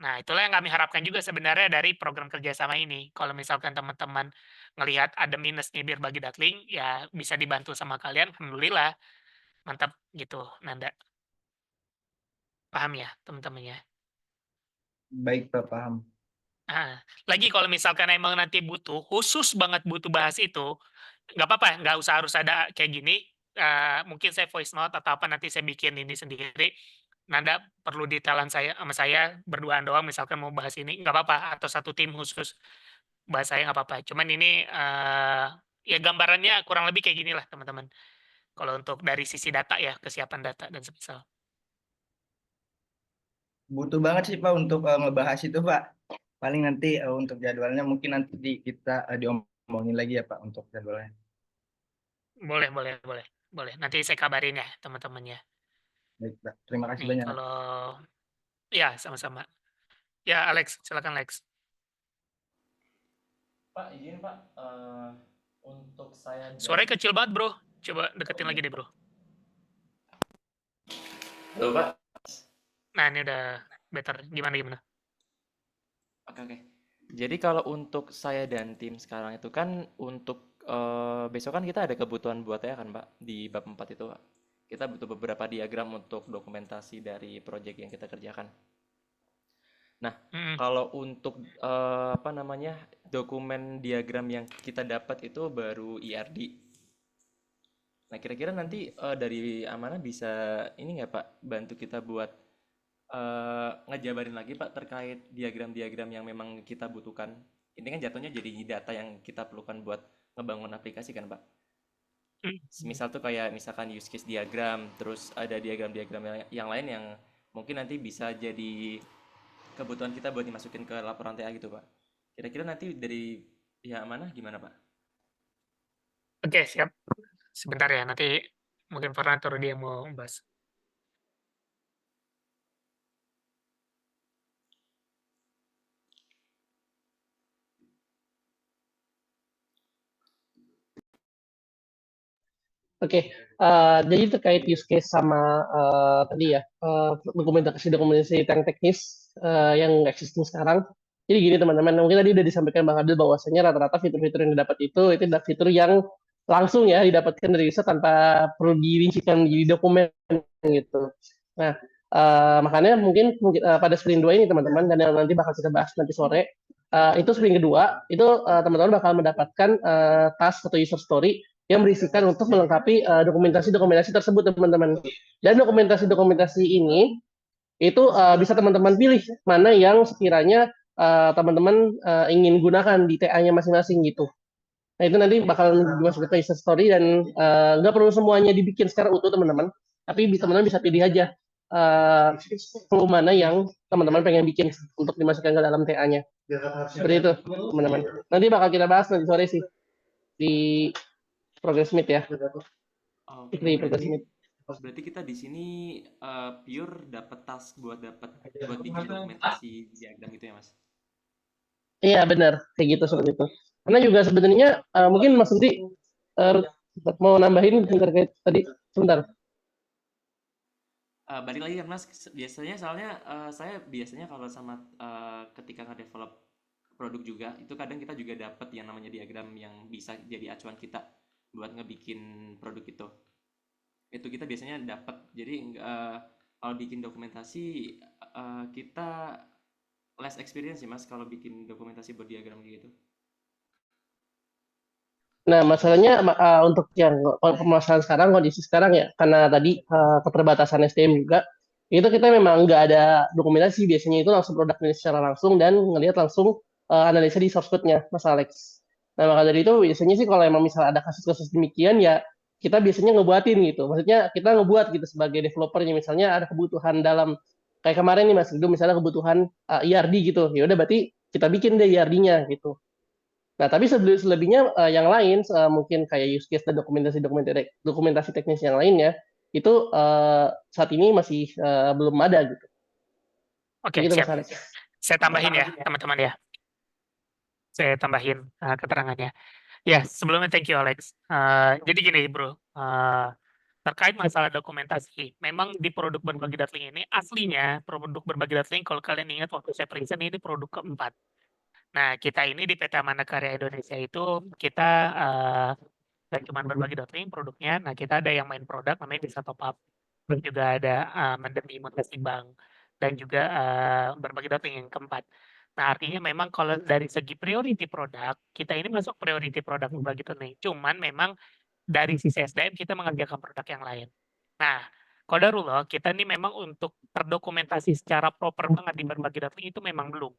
Nah, itulah yang kami harapkan juga sebenarnya dari program kerjasama ini. Kalau misalkan teman-teman ngelihat ada minusnya biar bagi Datling, ya bisa dibantu sama kalian, alhamdulillah. Mantap gitu, Nanda. Paham ya, teman-teman ya? Baik, Pak, paham. Lagi kalau misalkan emang nanti khusus banget butuh bahas itu, nggak apa-apa, nggak usah harus ada kayak gini. Mungkin saya voice note atau apa nanti saya bikin ini sendiri. Nanda perlu detailan sama saya berduaan doang misalkan mau bahas ini nggak apa-apa atau satu tim khusus bahas saya nggak apa-apa. Cuman ini ya gambarannya kurang lebih kayak gini lah teman-teman. Kalau untuk dari sisi data ya kesiapan data dan semisal. Butuh banget sih Pak untuk ngebahas itu Pak. Paling nanti untuk jadwalnya mungkin nanti kita diomongin lagi ya Pak untuk jadwalnya. Boleh. Nanti saya kabarin ya teman-temannya. Baik Pak, terima kasih Nih banyak. kalau ya sama-sama. Ya Alex, silakan Alex. Pak, izin Pak, untuk saya Suaranya kecil banget bro. Coba deketin lagi deh bro. Halo Pak. Nah ini udah better. Gimana? Oke. Jadi kalau untuk saya dan tim sekarang itu kan untuk besok kan kita ada kebutuhan buat ya kan Pak di bab 4 itu Pak. Kita butuh beberapa diagram untuk dokumentasi dari proyek yang kita kerjakan. Nah, kalau untuk dokumen diagram yang kita dapat itu baru IRD. Nah, kira-kira nanti dari Amanah bisa ini nggak Pak bantu kita buat ngejabarin lagi Pak terkait diagram-diagram yang memang kita butuhkan. Ini kan jatuhnya jadi data yang kita perlukan buat ngebangun aplikasi kan Pak. Misal tuh kayak misalkan use case diagram, terus ada diagram-diagram yang lain yang mungkin nanti bisa jadi kebutuhan kita buat dimasukin ke laporan TA gitu Pak. Kira-kira nanti dari pihak mana gimana Pak? Oke, siap. Sebentar ya, nanti mungkin Fernando dia mau bahas. Oke, jadi terkait use case sama tadi ya dokumentasi teknis yang existing sekarang. Jadi gini teman-teman, mungkin tadi udah disampaikan Bang Adil bahwasanya rata-rata fitur-fitur yang didapat itu adalah fitur yang langsung ya didapatkan dari riset tanpa perlu dirincikan di dokumen gitu. Nah, makanya mungkin pada sprint 2 ini teman-teman dan yang nanti bakal kita bahas nanti sore itu sprint kedua itu teman-teman bakal mendapatkan task atau user story yang berisikan untuk melengkapi dokumentasi-dokumentasi tersebut teman-teman. Dan dokumentasi-dokumentasi ini itu bisa teman-teman pilih mana yang sekiranya teman-teman ingin gunakan di TA-nya masing-masing gitu. Nah itu nanti bakal dimasukkan ke user story dan nggak perlu semuanya dibikin secara utuh teman-teman, tapi teman-teman bisa pilih aja flow mana yang teman-teman pengen bikin untuk dimasukkan ke dalam TA-nya. Seperti itu teman-teman. Nanti bakal kita bahas nanti sore sih di Progress Meet ya. Berarti kita di sini pure dapat task buat bikin dokumentasi diagram gitu ya Mas? Iya benar, kayak gitu seperti itu. Karena juga sebenarnya mungkin Mas Rudi mau nambahin terkait tadi sebentar. Balik lagi kan Mas, biasanya soalnya saya biasanya kalau sama ketika nge-develop produk juga itu kadang kita juga dapat yang namanya diagram yang bisa jadi acuan kita buat ngebikin produk itu kita biasanya dapat. Jadi kalau bikin dokumentasi kita less experience sih Mas kalau bikin dokumentasi buat diagram gitu. Nah masalahnya untuk yang permasalahan sekarang, kondisi sekarang ya karena tadi keterbatasan SDM juga itu kita memang nggak ada dokumentasi, biasanya itu langsung produk ini secara langsung dan ngelihat langsung analisa di source code-nya Mas Alex. Nah maka dari itu biasanya sih kalau emang misalnya ada kasus-kasus demikian ya kita biasanya ngebuatin gitu. Maksudnya kita ngebuat gitu sebagai developernya, misalnya ada kebutuhan dalam kayak kemarin nih Mas, itu misalnya kebutuhan IRD gitu. Ya udah berarti kita bikin deh IRD-nya gitu. Nah, tapi selebihnya yang lain mungkin kayak use case dan dokumentasi teknis yang lainnya itu saat ini masih belum ada gitu. Oke, gitu, siap. Saya tambahin ya teman-teman ya. Saya tambahin keterangannya. Ya, sebelumnya thank you Alex. Jadi gini bro, terkait masalah dokumentasi, memang di produk berbagi data link ini aslinya produk berbagi data link kalau kalian ingat waktu saya present ini produk keempat. Nah, kita ini di PT Amana Karya Indonesia itu kita dan cuma berbagi data link produknya. Nah, kita ada yang main produk namanya Bisa Top Up. Terus juga ada Mandiri Mutasi Bank dan juga berbagi data link yang keempat. Nah, artinya memang kalau dari segi priority produk, kita ini masuk priority produk berbagi data link. Cuman memang dari sisi SDM kita mengerjakan produk yang lain. Nah, qadarullah kita nih memang untuk terdokumentasi secara proper banget di berbagai data itu memang belum.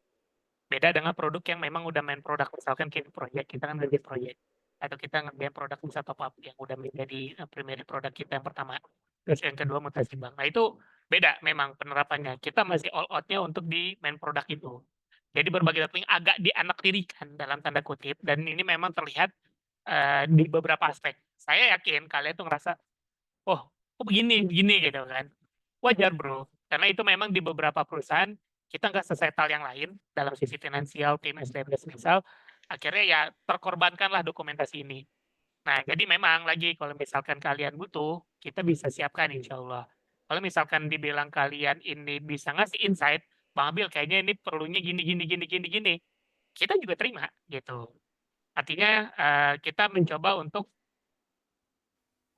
Beda dengan produk yang memang udah main produk, misalkan kayak project, kita kan ngerjain project. Atau kita ngerjain produk bisa top up yang udah menjadi primary produk kita yang pertama. Terus yang kedua mutasi bank. Nah itu beda memang penerapannya. Kita masih all out-nya untuk di main produk itu. Jadi berbagai data yang agak dianaktirikan dalam tanda kutip, dan ini memang terlihat di beberapa aspek. Saya yakin kalian tuh ngerasa, oh kok begini, begini gitu kan. Wajar bro, karena itu memang di beberapa perusahaan kita nggak sesettle yang lain dalam sisi finansial, tim SDM dan misal, akhirnya ya terkorbankanlah dokumentasi ini. Nah, jadi memang lagi kalau misalkan kalian butuh, kita bisa siapkan insya Allah. Kalau misalkan dibilang kalian ini bisa ngasih insight, Bang Abil kayaknya ini perlunya gini, gini, gini, gini, gini. Kita juga terima gitu. Artinya kita mencoba untuk,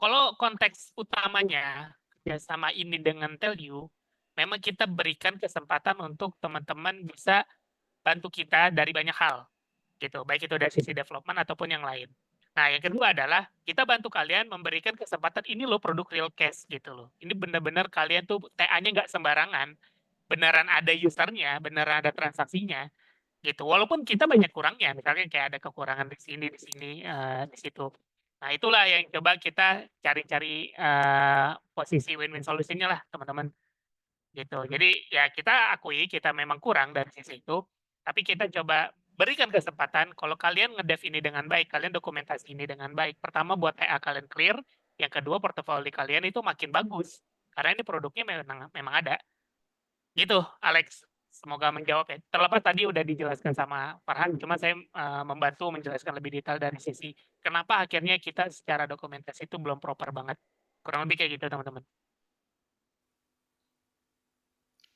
kalau konteks utamanya kerjasama ini dengan Telyu, memang kita berikan kesempatan untuk teman-teman bisa bantu kita dari banyak hal, gitu. Baik itu dari sisi development ataupun yang lain. Nah, yang kedua adalah kita bantu kalian memberikan kesempatan ini loh produk real cash gitu loh. Ini benar-benar kalian tuh TA-nya nggak sembarangan, beneran ada usernya, beneran ada transaksinya, gitu. Walaupun kita banyak kurangnya, misalnya kayak ada kekurangan di sini, di situ. Nah, itulah yang coba kita cari-cari posisi win-win solution-nya lah, teman-teman. Gitu. Jadi ya kita akui kita memang kurang dari sisi itu, tapi kita coba berikan kesempatan kalau kalian ngedev ini dengan baik, kalian dokumentasi ini dengan baik. Pertama buat TA kalian clear, yang kedua portofolio kalian itu makin bagus. Karena ini produknya memang ada. Gitu, Alex. Semoga menjawab ya. Terlepas tadi udah dijelaskan sama Farhan, cuma saya membantu menjelaskan lebih detail dari sisi kenapa akhirnya kita secara dokumentasi itu belum proper banget. Kurang lebih kayak gitu, teman-teman.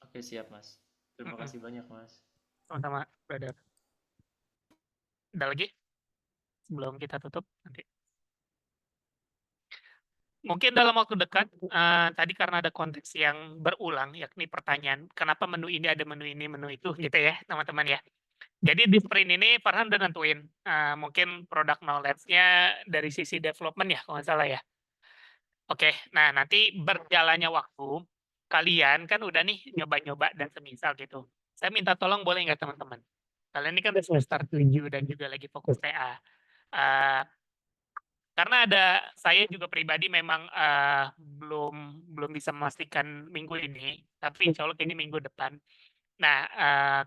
Oke, siap, Mas. Terima kasih banyak, Mas. Sama-sama, brother. Ada lagi? Sebelum kita tutup nanti. Mungkin dalam waktu dekat, tadi karena ada konteks yang berulang, yakni pertanyaan, kenapa menu ini ada menu ini, menu itu, gitu ya, teman-teman ya. Jadi di sprint ini Farhan udah nentuin, mungkin product knowledge-nya dari sisi development ya, kalau nggak salah ya. Oke, nah nanti berjalannya waktu, kalian kan udah nih nyoba-nyoba dan semisal gitu. Saya minta tolong boleh nggak teman-teman? Kalian ini kan udah semester 7 dan juga lagi fokus TA. Karena saya juga pribadi memang belum bisa memastikan minggu ini, tapi insya Allah ini minggu depan. Nah,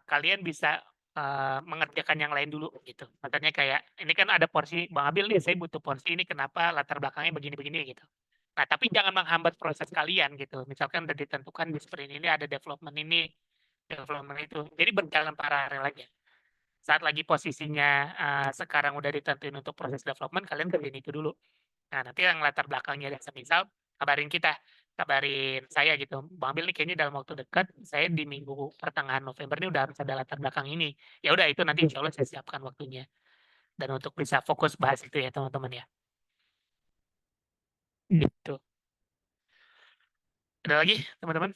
kalian bisa mengerjakan yang lain dulu gitu. Makanya kayak ini kan ada porsi Bang Abil nih, saya butuh porsi ini kenapa latar belakangnya begini-begini gitu. Nah, tapi jangan menghambat proses kalian gitu. Misalkan udah ditentukan di sprint ini ada development ini, development itu. Jadi berjalan paralel aja. Saat lagi posisinya sekarang udah ditentuin untuk proses development, kalian kerjain itu dulu. Nah, nanti yang latar belakangnya dan semisal, kabarin kita, kabarin saya gitu. Bang Abil nih kayaknya dalam waktu dekat, saya di minggu pertengahan November ini udah harus ada latar belakang ini. Ya udah itu nanti insya Allah saya siapkan waktunya. Dan untuk bisa fokus bahas itu ya teman-teman ya. Gitu. Ada lagi teman-teman?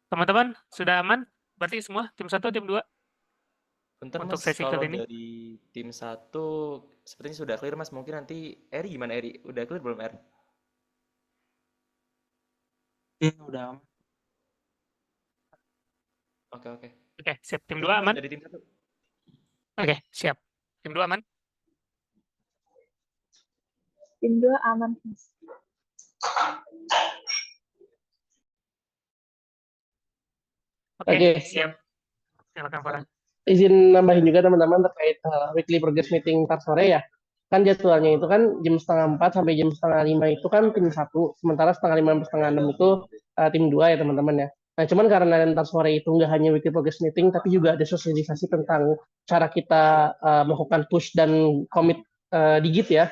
Teman-teman, sudah aman? Berarti semua tim 1, tim 2 Bentar, untuk Mas, sesi kalau kali ini? dari tim 1 sepertinya sudah clear, Mas. Mungkin nanti Eri gimana, Eri? Udah clear belum, Eri? Iya, udah. Oke, oke. Oke, siap. Tim 2 aman? Dari tim 1. Oke, siap. Tim 2 aman? Tim 2 aman, Mas. Oke, Oke. siap. Silakan Farhan. Izin nambahin juga teman-teman terkait weekly progress meeting ntar sore ya. Kan jadwalnya itu kan jam 4:30 sampai jam 4:30 itu kan tim 1, sementara 5:30 sampai 5:30 itu tim 2 ya teman-teman ya. Nah cuman karena ntar sore itu nggak hanya weekly progress meeting, tapi juga ada sosialisasi tentang cara kita melakukan push dan commit digit ya.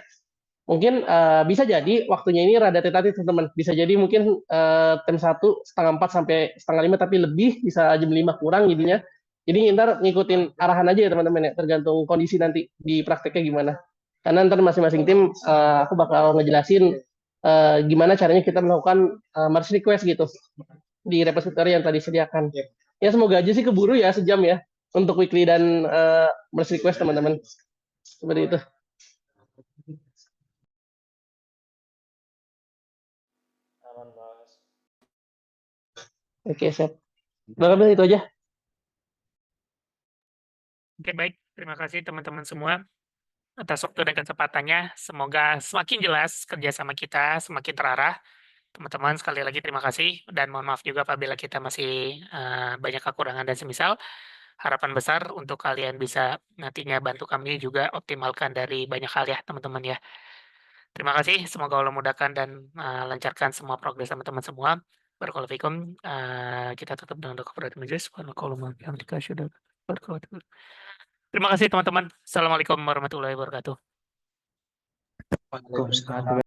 Mungkin bisa jadi waktunya ini rada tentatif teman-teman. Bisa jadi mungkin tim 1 4:30 sampai 4:30 tapi lebih, bisa jam 5 kurang jadinya. Jadi ntar ngikutin arahan aja ya teman-teman ya, tergantung kondisi nanti di prakteknya gimana. Karena ntar masing-masing tim aku bakal ngejelasin gimana caranya kita melakukan merge request gitu di repository yang tadi sediakan. Ya semoga aja sih keburu ya sejam ya untuk weekly dan merge request teman-teman. Seperti itu. Aman, Mas. Oke, siap. Barangkali itu aja. Oke, baik. Terima kasih teman-teman semua atas waktu dan kesempatannya. Semoga semakin jelas kerjasama kita, semakin terarah. Teman-teman, sekali lagi terima kasih. Dan mohon maaf juga apabila kita masih banyak kekurangan dan semisal. Harapan besar untuk kalian bisa nantinya bantu kami juga optimalkan dari banyak hal ya, teman-teman ya. Terima kasih. Semoga Allah mudahkan dan lancarkan semua progres teman-teman semua. Barakallahu fikum. Kita tutup dengan doa kafaratul majelis. Terima kasih teman-teman. Assalamualaikum warahmatullahi wabarakatuh. Waalaikumsalam.